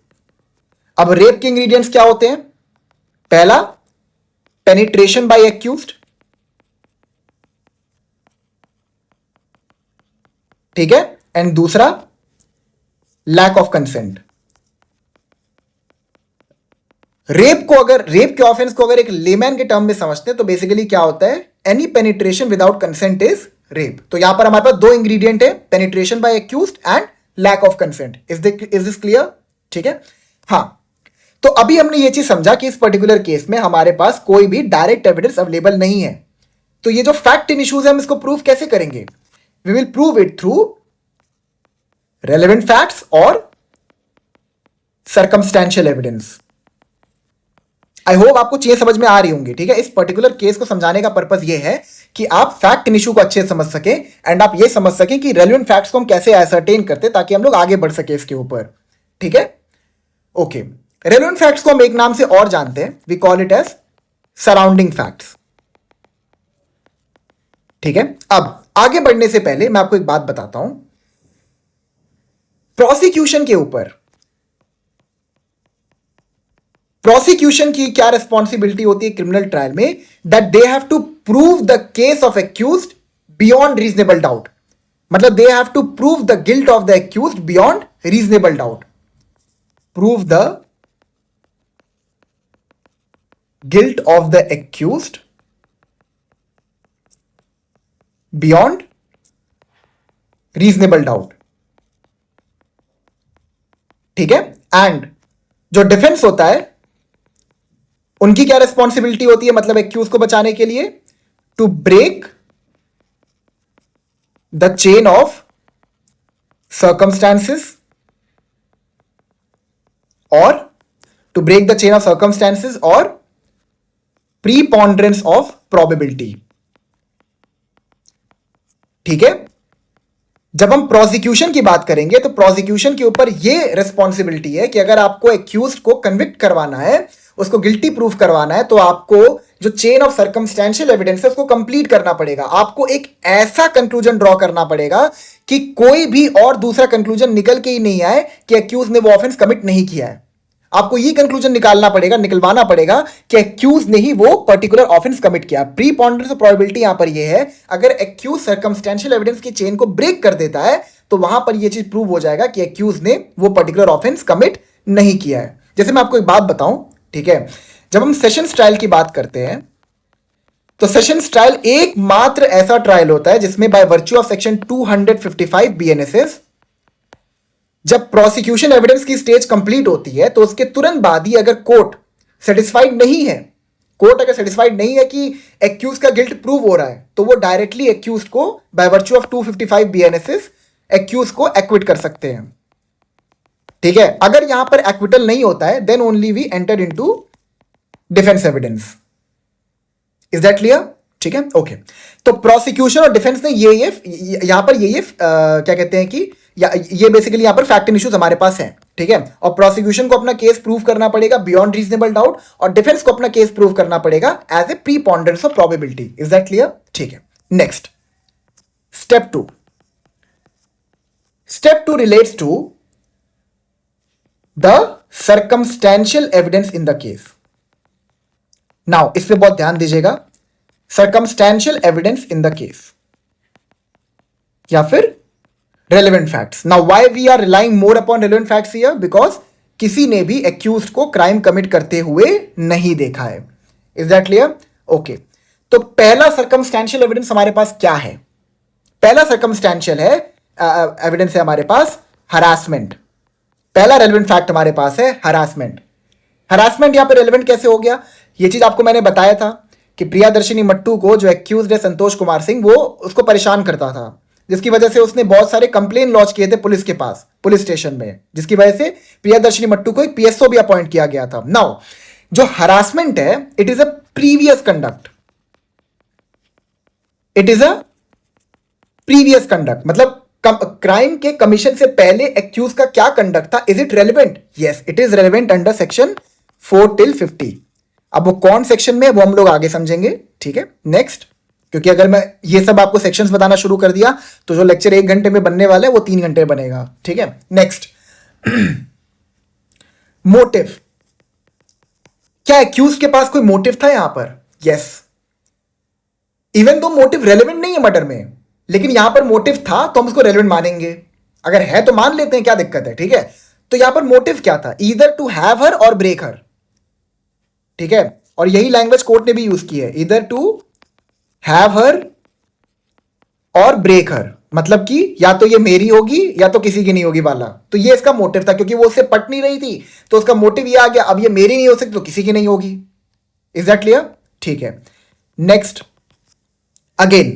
अब रेप के इंग्रेडिएंट्स क्या होते हैं? पहला, पेनिट्रेशन बाय एक्यूज्ड, ठीक है, एंड दूसरा लैक ऑफ कंसेंट। रेप के ऑफेंस को अगर एक लेमैन के टर्म में समझते हैं तो बेसिकली क्या होता है? Any penetration without consent is rape. तो यहां पर हमारे पास दो इंग्रेडिएंट है, penetration by accused and lack of consent. Is this clear? ठीक है, हाँ। तो अभी हमने ये चीज समझा कि इस पर्टिकुलर केस में हमारे पास कोई भी डायरेक्ट एविडेंस अवेलेबल नहीं है, तो ये जो फैक्ट इन इश्यूज है हम इसको प्रूव कैसे करेंगे? We will prove it through relevant facts और सर्कमस्टेंशियल एविडेंस। आई होप आपको चीजें समझ में आ रही होंगी, ठीक है। इस पर्टिकुलर केस को समझाने का पर्पस ये है कि आप फैक्ट इन इशू को अच्छे से समझ सके एंड आप ये समझ सके कि रेलेवेंट फैक्ट्स को हम कैसे एसर्टेन करते ताकि हम लोग आगे बढ़ सके इसके ऊपर, ठीक है। ओके, रेलेवेंट फैक्ट्स को हम एक नाम से और जानते हैं, we call it as surrounding facts, ठीक है। अब आगे बढ़ने से पहले मैं आपको एक बात बताता हूं, प्रोसिक्यूशन के ऊपर प्रोसिक्यूशन की क्या रिस्पॉन्सिबिलिटी होती है क्रिमिनल ट्रायल में? That they have to prove the case of accused beyond reasonable doubt, मतलब they have to prove the guilt of the accused beyond reasonable doubt. Prove the guilt of the accused beyond reasonable doubt, ठीक है। And जो defence होता है उनकी क्या responsibility होती है, मतलब एक्यूज को बचाने के लिए? To break the chain of circumstances और प्रीपॉन्डरेंस ऑफ प्रोबेबिलिटी, ठीक है। जब हम प्रोसिक्यूशन की बात करेंगे तो प्रोसिक्यूशन के ऊपर ये रिस्पॉन्सिबिलिटी है कि अगर आपको एक्यूज को कन्विक्ट करवाना है, उसको गिल्टी प्रूफ करवाना है, तो आपको जो चेन ऑफ सर्कमस्टेंशियल एविडेंस है उसको कंप्लीट करना पड़ेगा। आपको एक ऐसा कंक्लूजन ड्रॉ करना पड़ेगा कि कोई भी और दूसरा कंक्लूजन निकल के ही नहीं आए कि एक्यूज ने वो ऑफेंस कमिट नहीं किया है। आपको ये कंक्लूजन निकलवाना पड़ेगा कि एक्यूज ने ही वो पर्टिकुलर ऑफेंस कमिट किया। प्रीपोंडेरेंस ऑफ प्रोबेबिलिटी यहां पर ये है, अगर एक्यूज सर्कमस्टेंशियल एविडेंस की चेन को ब्रेक कर देता है तो वहां पर ये चीज प्रूव हो जाएगा कि एक्यूज ने वो पर्टिकुलर ऑफेंस कमिट नहीं किया है। जैसे मैं आपको एक बात बताऊं, ठीक है, जब हम सेशंस ट्रायल की बात करते हैं तो सेशंस ट्रायल एकमात्र ऐसा ट्रायल होता है जिसमें bye virtue of section 255 BNSS जब प्रोसिक्यूशन एविडेंस की स्टेज कंप्लीट होती है तो उसके तुरंत बाद ही अगर कोर्ट सेटिस्फाइड नहीं है, कोर्ट अगर सेटिस्फाइड नहीं है कि एक्यूज का गिल्ट प्रूव हो रहा है, तो वो डायरेक्टली एक्यूज को by virtue of 255 BNSS accuse को एक्विट कर सकते हैं। ठीक है, अगर यहां पर एक्विटल नहीं होता है then only we enter into defence evidence. Is that clear? ठीक है, ओके। तो प्रोसिक्यूशन और डिफेंस ने ये यहां पर ये क्या कहते हैं कि ये बेसिकली यहां पर फैक्ट एंड इश्यूज हमारे पास है। ठीक है, और प्रोसिक्यूशन को अपना केस प्रूव करना पड़ेगा बियॉन्ड रीजनेबल डाउट और डिफेंस को अपना केस प्रूव करना पड़ेगा as a preponderance of probability. Is that clear? ठीक है, next step 2। Step 2 relates to the circumstantial evidence in the case. Now इस पे बहुत ध्यान दीजिएगा, circumstantial evidence in the case या फिर relevant facts. Now why we are relying more upon relevant facts here? Because किसी ने भी एक्यूज्ड को क्राइम कमिट करते हुए नहीं देखा है। Is that clear? ओके, तो पहला सर्कमस्टेंशियल एविडेंस हमारे पास क्या है? पहला सर्कमस्टेंशियल है एविडेंस है हमारे पास हरासमेंट। पहला रेलेवेंट फैक्ट हमारे पास है हरासमेंट। हरासमेंट यहां पर रेलेवेंट कैसे हो गया? ये चीज आपको मैंने बताया था कि प्रियादर्शनी मट्टू को जो एक्यूज्ड है संतोष कुमार सिंह, वो उसको परेशान करता था, जिसकी वजह से उसने बहुत सारे कंप्लेन लॉन्च किए थे पुलिस के पास, पुलिस स्टेशन में, जिसकी वजह से प्रियादर्शनी मट्टू को एक पीएसओ भी अपॉइंट किया गया था। नाउ जो हरासमेंट है it is a previous conduct. It is a previous conduct, मतलब क्राइम के कमीशन से पहले एक्यूज का क्या कंडक्ट था। Is it relevant? Yes, it is relevant under section 4 till 50। अब वो कौन सेक्शन में वो हम लोग आगे समझेंगे। ठीक है, नेक्स्ट, क्योंकि अगर मैं ये सब आपको सेक्शंस बताना शुरू कर दिया तो जो लेक्चर 1 घंटे में बनने वाला है वो 3 घंटे बनेगा। ठीक है, नेक्स्ट मोटिव। क्या एक्यूज के पास कोई मोटिव था यहां पर? Yes, even though motive relevant नहीं है मर्डर में, लेकिन यहां पर मोटिव था तो हम उसको रेलेवेंट मानेंगे। अगर है तो मान लेते हैं, क्या दिक्कत है। ठीक है, तो यहां पर मोटिव क्या था? ईदर टू हैव हर और ब्रेक हर। ठीक है, और यही लैंग्वेज कोर्ट ने भी यूज की है, ईदर टू हैव हर और ब्रेक हर, मतलब कि या तो ये मेरी होगी या तो किसी की नहीं होगी वाला। तो ये इसका मोटिव था, क्योंकि वो उससे पट नहीं रही थी तो उसका मोटिव ये आ गया, अब ये मेरी नहीं हो सकती तो किसी की नहीं होगी। Is that clear? ठीक है, next, again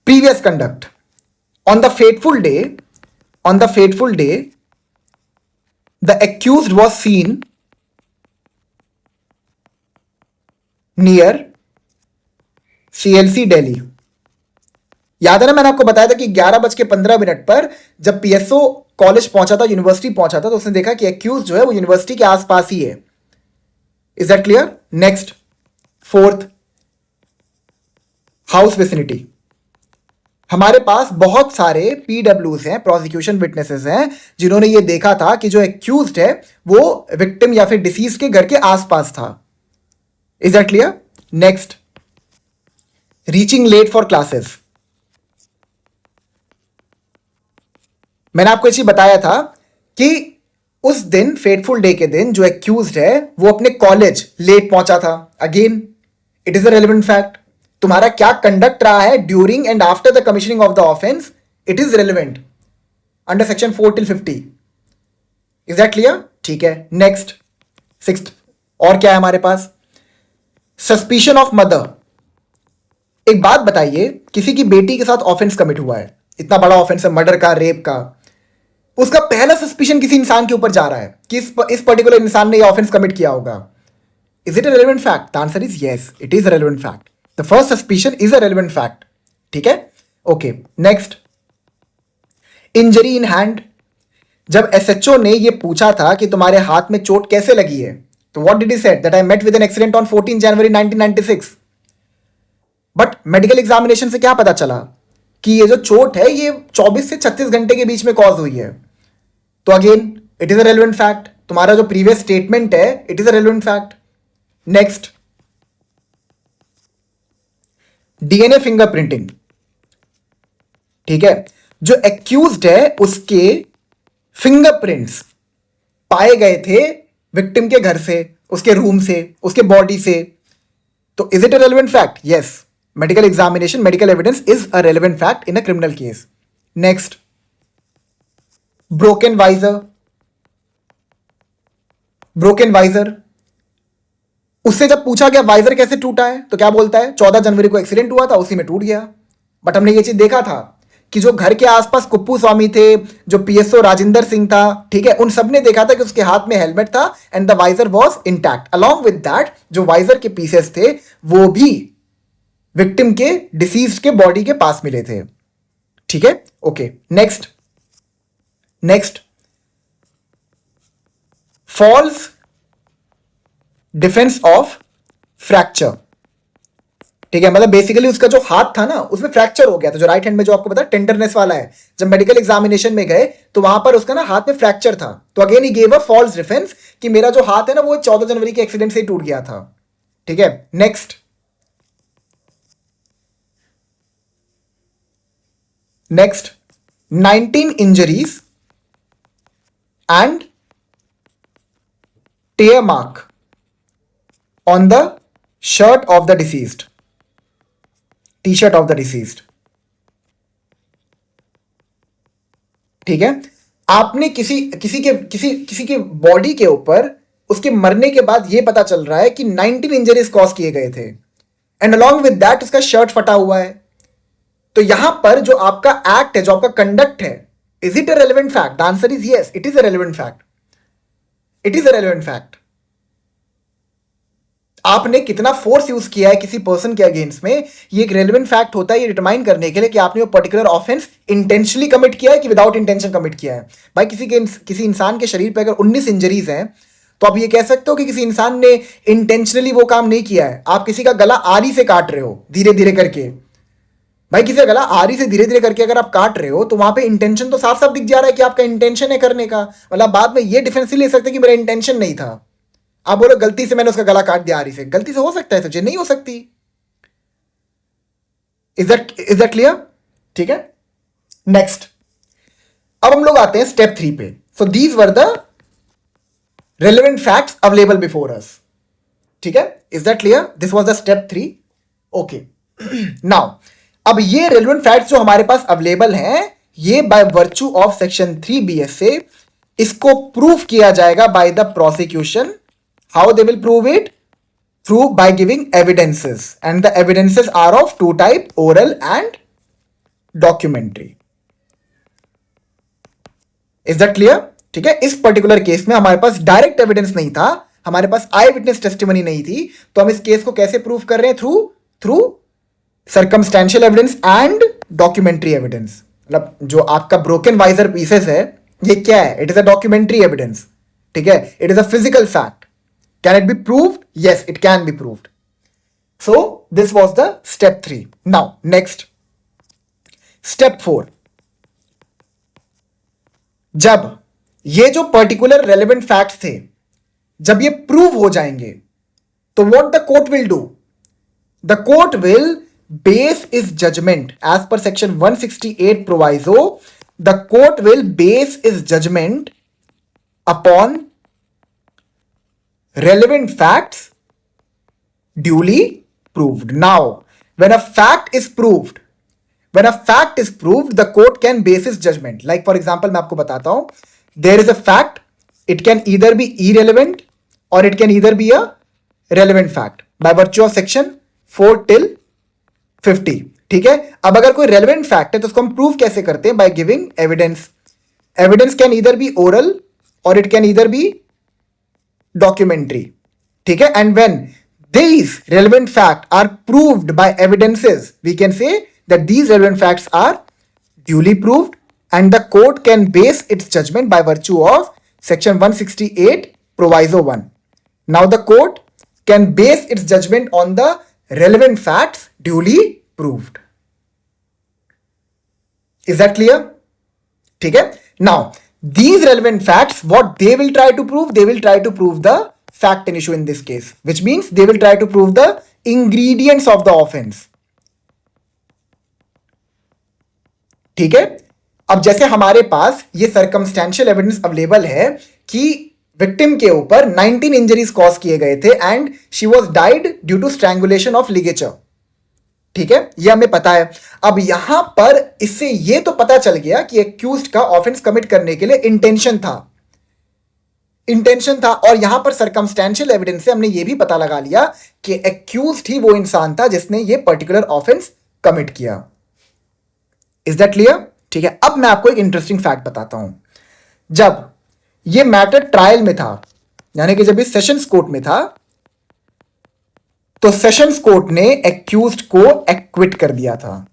previous conduct. On the fateful day the accused was scene near CLC Delhi. याद है ना, मैंने आपको बताया था कि 11:15 पर जब पीएसओ कॉलेज पहुंचा था, यूनिवर्सिटी पहुंचा था, तो उसने देखा कि एक्यूज जो है वो यूनिवर्सिटी के आसपास ही है। Is that clear? Next, fourth, house vicinity. हमारे पास बहुत सारे PWs हैं, प्रोसिक्यूशन विटनेसेस हैं, जिन्होंने ये देखा था कि जो एक्यूज्ड है वो विक्टिम या फिर डिसीज के घर के आसपास था। Is that clear? Next, reaching late for classes. मैंने आपको ये चीज बताया था कि उस दिन, फेटफुल डे के दिन, जो एक्यूज्ड है वो अपने कॉलेज लेट पहुंचा था। Again it is a relevant fact. तुम्हारा क्या कंडक्ट रहा है during and after the commissioning of the offence, it is relevant under section 4 till 50। Is that clear? ठीक है, नेक्स्ट, सिक्स्थ, और क्या है हमारे पास? Suspicion of mother. एक बात बताइए, किसी की बेटी के साथ ऑफेंस कमिट हुआ है, इतना बड़ा ऑफेंस है, मर्डर का, रेप का, उसका पहला सस्पिशन किसी इंसान के ऊपर जा रहा है कि इस पर्टिकुलर इंसान ने ये ऑफेंस कमिट किया होगा। Is it a relevant fact? The answer is yes, it is a relevant fact. The first suspicion is a relevant fact. ठीक है, okay, next, injury in hand, जब एसएचओ ने ये पूछा था कि तुम्हारे हाथ में चोट कैसे लगी है, तो what did he said that I met with an accident on 14 January 1996। But medical examination से क्या पता चला कि ये जो चोट है ये 24 से 36 घंटे के बीच में कॉज हुई है। तो again it is a relevant fact. तुम्हारा जो प्रीवियस स्टेटमेंट है it is a relevant fact. Next, DNA fingerprinting. ठीक है, जो एक्यूज्ड है उसके फिंगरप्रिंट्स पाए गए थे विक्टिम के घर से, उसके रूम से, उसके बॉडी से। तो is it a relevant fact? Yes, medical examination, medical evidence is a relevant fact in a criminal case. Next, broken visor. Broken visor, उससे जब पूछा गया वाइजर कैसे टूटा है तो क्या बोलता है 14 जनवरी को एक्सीडेंट हुआ था, उसी में टूट गया। बट हमने ये चीज देखा था कि जो घर के आसपास कुप्पू स्वामी थे, जो पीएसओ राजिंदर सिंह था, ठीक है, उन सब ने देखा था कि उसके हाथ में हेलमेट था and the visor was intact. Along with that जो वाइजर के पीसेस थे वो भी विक्टिम के डिसीज्ड के बॉडी के पास मिले थे। ठीक है, okay. Next, false defence of fracture. ठीक है, मतलब बेसिकली उसका जो हाथ था ना उसमें फ्रैक्चर हो गया था, जो राइट हैंड में जो आपको पता टेंडरनेस वाला है। जब मेडिकल एग्जामिनेशन में गए तो वहां पर उसका ना हाथ में फ्रैक्चर था, तो again he gave a false defence कि मेरा जो हाथ है ना वो 14 जनवरी के एक्सीडेंट से ही टूट गया था। ठीक है, next, 19 injuries and tear mark on the shirt of the deceased, t-shirt of the deceased। ठीक है, आपने किसी के बॉडी के ऊपर उसके मरने के बाद यह पता चल रहा है कि 19 इंजरीज कॉज किए गए थे एंड अलोंग विद दैट उसका शर्ट फटा हुआ है। तो यहां पर जो आपका एक्ट है, जो आपका कंडक्ट है, is it a relevant fact? The answer is yes, it is a relevant fact. It is a relevant fact. आपने कितना फोर्स यूज किया है किसी पर्सन के अगेंस्ट में, ये एक रेलेवेंट फैक्ट होता है ये डिटरमाइन करने के लिए कि आपने वो पर्टिकुलर ऑफेंस इंटेंशनली कमिट किया है कि विदाउट इंटेंशन कमिट किया है। भाई किसी इंसान के शरीर पे अगर 19 इंजरीज हैं तो आप ये कह सकते हो कि किसी इंसान ने इंटेंशनली वो काम नहीं किया है। आप किसी का गला आरी से काट रहे हो धीरे धीरे करके, भाई किसी का गला आरी से धीरे धीरे करके अगर आप काट रहे हो तो वहां पे इंटेंशन तो साफ साफ दिख जा रहा है कि आपका इंटेंशन है करने का। मतलब बाद में ये डिफेंस ले सकते कि मेरा इंटेंशन नहीं था। आप बोलो गलती से मैंने उसका गला काट दिया आरी से, गलती से हो सकता है सचिन, नहीं हो सकती। Is that clear? ठीक है, नेक्स्ट, अब हम लोग आते हैं स्टेप 3 पे। So these were the relevant facts available before us. ठीक है, is that clear? This was the step 3। Okay, now अब ये रेलेवेंट फैक्ट्स जो हमारे पास अवेलेबल हैं ये bye virtue of section 3BS से इसको प्रूफ किया जाएगा by the prosecution. How they will prove it? Through by giving evidences, and the evidences are of two type, oral and documentary. Is that clear? ठीक है, इस particular case में हमारे पास direct evidence नहीं था, हमारे पास आई विटनेस टेस्टिमनी नहीं थी, तो हम इस केस को कैसे प्रूव कर रहे हैं? Through circumstantial evidence and documentary evidence. मतलब जो आपका ब्रोकन वाइजर पीसेस है ये क्या है? It is a documentary evidence. ठीक है, it is a physical fact. Can it be proved? Yes, it can be proved. So this was the step 3. Now next, step 4. जब ये जो पर्टिकुलर रेलेवेंट फैक्ट्स थे जब ये प्रूव हो जाएंगे तो what the court will do? The court will base its judgment as per section 168 proviso. The court will base its judgment upon relevant facts duly proved. Now when a fact is proved, the court can base its judgment. Like for example मैं आपको बताता हूं, there is a fact, it can either be irrelevant or it can either be a relevant fact by virtue of section 4 till 50. ठीक है, अब अगर कोई relevant fact है तो उसको हम prove कैसे करते हैं? by giving evidence. Evidence can either be oral or it can either be documentary. ठीक है, and when these relevant facts are proved by evidences, we can say that these relevant facts are duly proved and the court can base its judgment by virtue of section 168 proviso 1. Now the court can base its judgment on the relevant facts duly proved. Is that clear? ठीक है. Now these relevant facts, what they will try to prove, they will try to prove the fact and issue in this case, which means they will try to prove the ingredients of the offense. ठीक है. अब जैसे हमारे पास ये circumstantial evidence available है कि victim के ऊपर 19 इंजरीज कॉज किए गए थे and she was died due to strangulation of ligature. ठीक है, ये हमें पता है. अब यहां पर इससे ये तो पता चल गया कि एक्यूज्ड का ऑफेंस कमिट करने के लिए इंटेंशन था और यहां पर सर्कमस्टेंशियल एविडेंस से हमने ये भी पता लगा लिया कि एक्यूज्ड ही वो इंसान था जिसने ये पर्टिकुलर ऑफेंस कमिट किया. Is that clear? ठीक है. अब मैं आपको एक इंटरेस्टिंग फैक्ट बताता हूं. जब ये मैटर ट्रायल में था, यानी कि जब ये सेशंस कोर्ट में था, तो सेशंस कोर्ट ने एक्यूज्ड को एक्विट कर दिया था.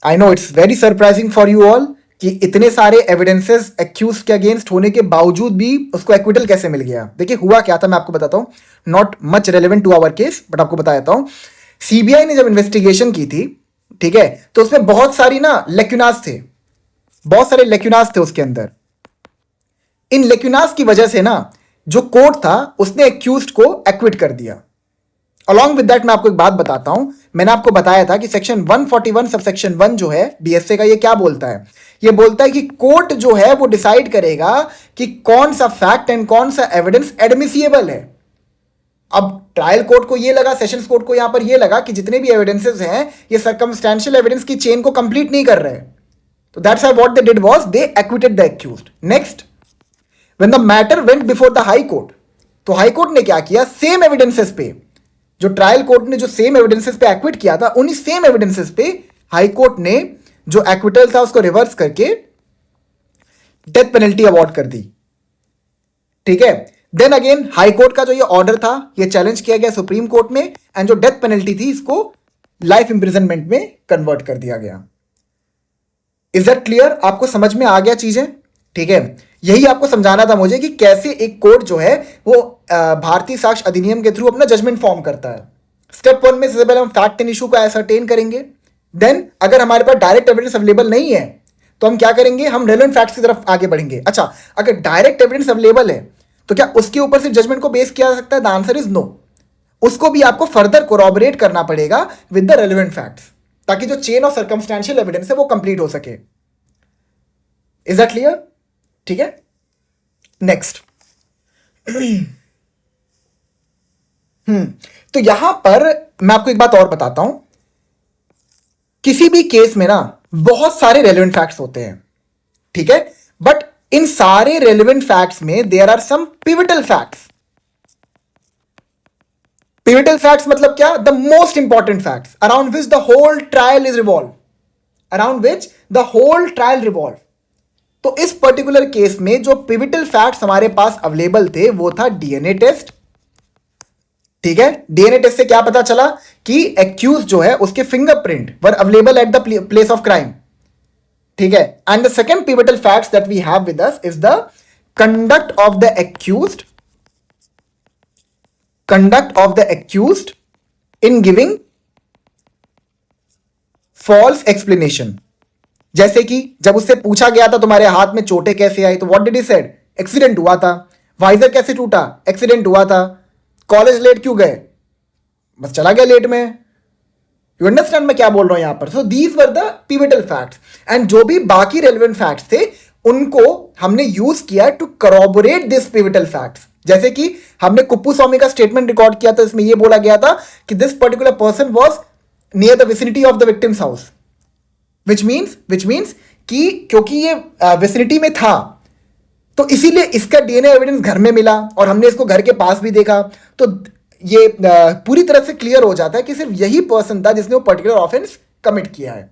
I know it's very surprising for you all कि इतने सारे एविडेंसेस एक्यूज्ड के अगेंस्ट होने के बावजूद भी उसको एक्विटल कैसे मिल गया. देखिए हुआ क्या था, मैं आपको बताता हूं. Not much relevant to our case, but आपको बता देता हूं. सीबीआई ने जब इन्वेस्टिगेशन की थी, ठीक है, तो उसमें बहुत सारी लेक्यूनास थे उसके अंदर. इन लेक्यूनास की वजह से ना जो कोर्ट था उसने एक्यूज्ड को एक्विट कर दिया. अलॉन्ग विद दैट मैं आपको एक बात बताता हूं. मैंने आपको बताया था कि सेक्शन 141 सब सेक्शन 1 जो है बीएसए का, ये क्या बोलता है? ये बोलता है कि कोर्ट जो है वो डिसाइड करेगा कि कौन सा फैक्ट एंड कौन सा एविडेंस एडमिसिएबल है. अब ट्रायल कोर्ट को ये लगा, सेशंस कोर्ट को यहां पर ये लगा कि जितने भी एविडेंसेस हैं ये सर्कमस्टेंशियल एविडेंस की चेन को कंप्लीट नहीं कर रहे. तो that's what they did was they acquitted the accused. Next, when the matter went before the high court, तो हाई कोर्ट ने क्या किया? सेम एविडेंसेस पे, जो ट्रायल कोर्ट ने जो सेम एविडेंसेस पे एक्विट किया था, उन्हीं सेम एविडेंसेस पे हाई कोर्ट ने जो एक्विटल था उसको रिवर्स करके डेथ पेनल्टी अवॉर्ड कर दी. ठीक है. देन अगेन हाई कोर्ट का जो ये ऑर्डर था ये चैलेंज किया गया सुप्रीम कोर्ट में एंड जो डेथ पेनल्टी थी इसको लाइफ इंप्रिजनमेंट में कन्वर्ट कर दिया गया. Is that clear? आपको समझ में आ गया चीजें? ठीक है. यही आपको समझाना था मुझे कि कैसे एक कोर्ट जो है वो भारतीय साक्ष्य अधिनियम के थ्रू अपना जजमेंट फॉर्म करता है. स्टेप 1 में सबसे पहले हम फैक्ट एंड इशू को एसरटेन करेंगे. देन अगर हमारे पास डायरेक्ट एविडेंस अवेलेबल नहीं है तो हम क्या करेंगे? हम रेलेवेंट फैक्ट्स की तरफ आगे बढ़ेंगे. अच्छा, अगर डायरेक्ट एविडेंस अवेलेबल है तो क्या उसके ऊपर से जजमेंट को बेस किया जा सकता है? The answer is no. उसको भी आपको फर्दर कोरॉबरेट करना पड़ेगा विद द रेलेवेंट फैक्ट्स, ताकि जो चेन ऑफ सर्कमस्टेंशियल एविडेंस है वो कंप्लीट हो सके. Is that clear? ठीक है. नेक्स्ट, तो यहां पर मैं आपको एक बात और बताता हूं. किसी भी केस में ना बहुत सारे रेलेवेंट फैक्ट्स होते हैं. ठीक है. बट इन सारे रेलेवेंट फैक्ट्स में there are some pivotal facts. Pivotal facts मतलब क्या? The most important facts around which the whole trial is revolve, तो इस पर्टिकुलर केस में जो पिवटल फैक्ट्स हमारे पास अवेलेबल थे वो था डीएनए टेस्ट. ठीक है. डीएनए टेस्ट से क्या पता चला कि एक्यूज जो है उसके fingerprint were available at the place of crime. ठीक है. And the second pivotal facts that we have with us is the conduct of the accused in giving false explanation. जैसे कि जब उससे पूछा गया था तुम्हारे हाथ में चोटें कैसे आई, तो what did he said? Accident हुआ था. वाइजर कैसे टूटा? एक्सीडेंट हुआ था. कॉलेज लेट क्यों गए? बस चला गया लेट में. यू अंडरस्टैंड मैं क्या बोल रहा हूं यहां पर? So these were the pivotal facts and जो भी बाकी रेलेवेंट फैक्ट्स थे उनको हमने यूज किया टू कॉरबोरेट दिस पिवटल फैक्ट्स. जैसे कि हमने कुप्पू स्वामी का स्टेटमेंट रिकॉर्ड किया था, इसमें यह बोला गया था कि this particular person was near the vicinity of the victims house. Which means कि क्योंकि ये विसिनिटी में था तो इसीलिए इसका डीएनए एविडेंस घर में मिला और हमने इसको घर के पास भी देखा. तो ये पूरी तरह से क्लियर हो जाता है कि सिर्फ यही पर्सन था जिसने वो पर्टिकुलर ऑफेंस कमिट किया है.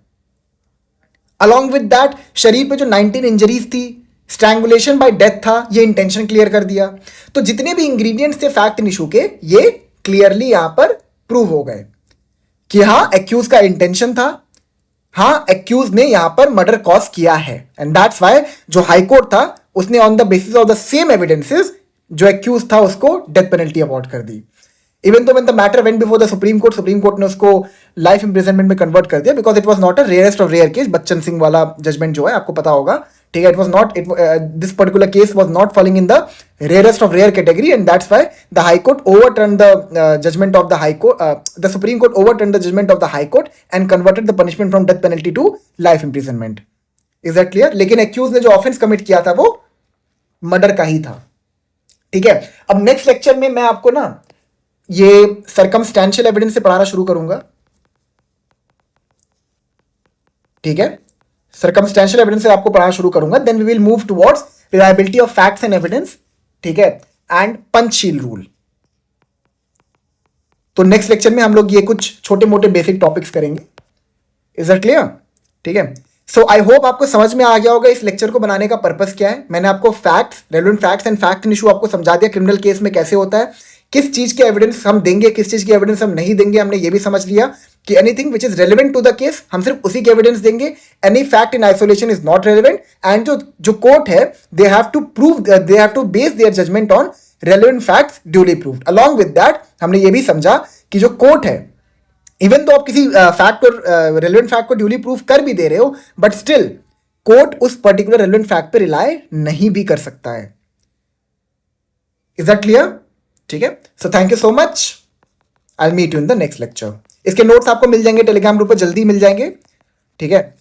अलॉन्ग विद दैट शरीर पे जो 19 इंजरीज थी, स्ट्रैंगुलेशन बाय डेथ था, ये इंटेंशन क्लियर कर दिया. तो जितने भी इंग्रेडिएंट्स थे फैक्ट एंड इशू के, ये क्लियरली यहां पर प्रूव हो गए कि हाँ एक्यूज का इंटेंशन था, हाँ, एक्यूज ने यहां पर मर्डर कॉज किया है, एंड दैट्स वाई जो हाई कोर्ट था उसने on the basis of the same evidences जो एक्यूज था उसको डेथ पेनल्टी अवॉर्ड कर दी। इवन तो when the matter went before the supreme court ने उसको लाइफ इंप्रिजनमेंट में कन्वर्ट कर दिया, because it was not a rarest of rare case. Bachan Singh वाला जजमेंट जो है आपको पता होगा, ठीक है, it was not, this particular case was not falling in the rarest of rare category, and that's why the high court overturn the judgment of the high court, the supreme court overturn the judgment of the high court and converted the punishment from death penalty to life imprisonment. Is that clear? लेकिन accuse ने जो offence commit किया था वो murder का ही था, ठीक है। अब नेक्स्ट लेक्चर में मैं आपको ना ये सर्कमस्टेंशियल एविडेंस से पढ़ाना शुरू करूंगा, ठीक है। सर्कमस्टेंशियल एविडेंस से आपको पढ़ाना शुरू करूंगा, then we will move towards reliability of facts and evidence, ठीक है, एंड पंचशील रूल। तो नेक्स्ट लेक्चर में हम लोग ये कुछ छोटे मोटे बेसिक टॉपिक्स करेंगे। Is that clear? ठीक है। सो आई होप आपको समझ में आ गया होगा इस लेक्चर को बनाने का पर्पस क्या है। मैंने आपको facts, relevant facts and fact and issue आपको समझा दिया, क्रिमिनल केस में कैसे होता है, किस चीज के एविडेंस हम देंगे, किस चीज के एविडेंस हम नहीं देंगे। हमने ये भी समझ लिया कि anything which is relevant to the case हम सिर्फ उसी के एविडेंस देंगे, any fact in isolation is not relevant, and जो कोर्ट है they have to base their judgment on relevant facts duly proved. Along with that हमने ये भी समझा कि जो कोर्ट है, इवन तो आप किसी फैक्ट और रेलेवेंट फैक्ट को ड्यूली प्रूव कर भी दे रहे हो, बट स्टिल कोर्ट उस पर्टिकुलर रेलेवेंट फैक्ट पे रिलाय नहीं भी कर सकता है। Is that clear? ठीक है। So thank you so much, I will meet you in the next lecture. इसके नोट्स आपको मिल जाएंगे टेलीग्राम ग्रुप पर, जल्दी मिल जाएंगे, ठीक है।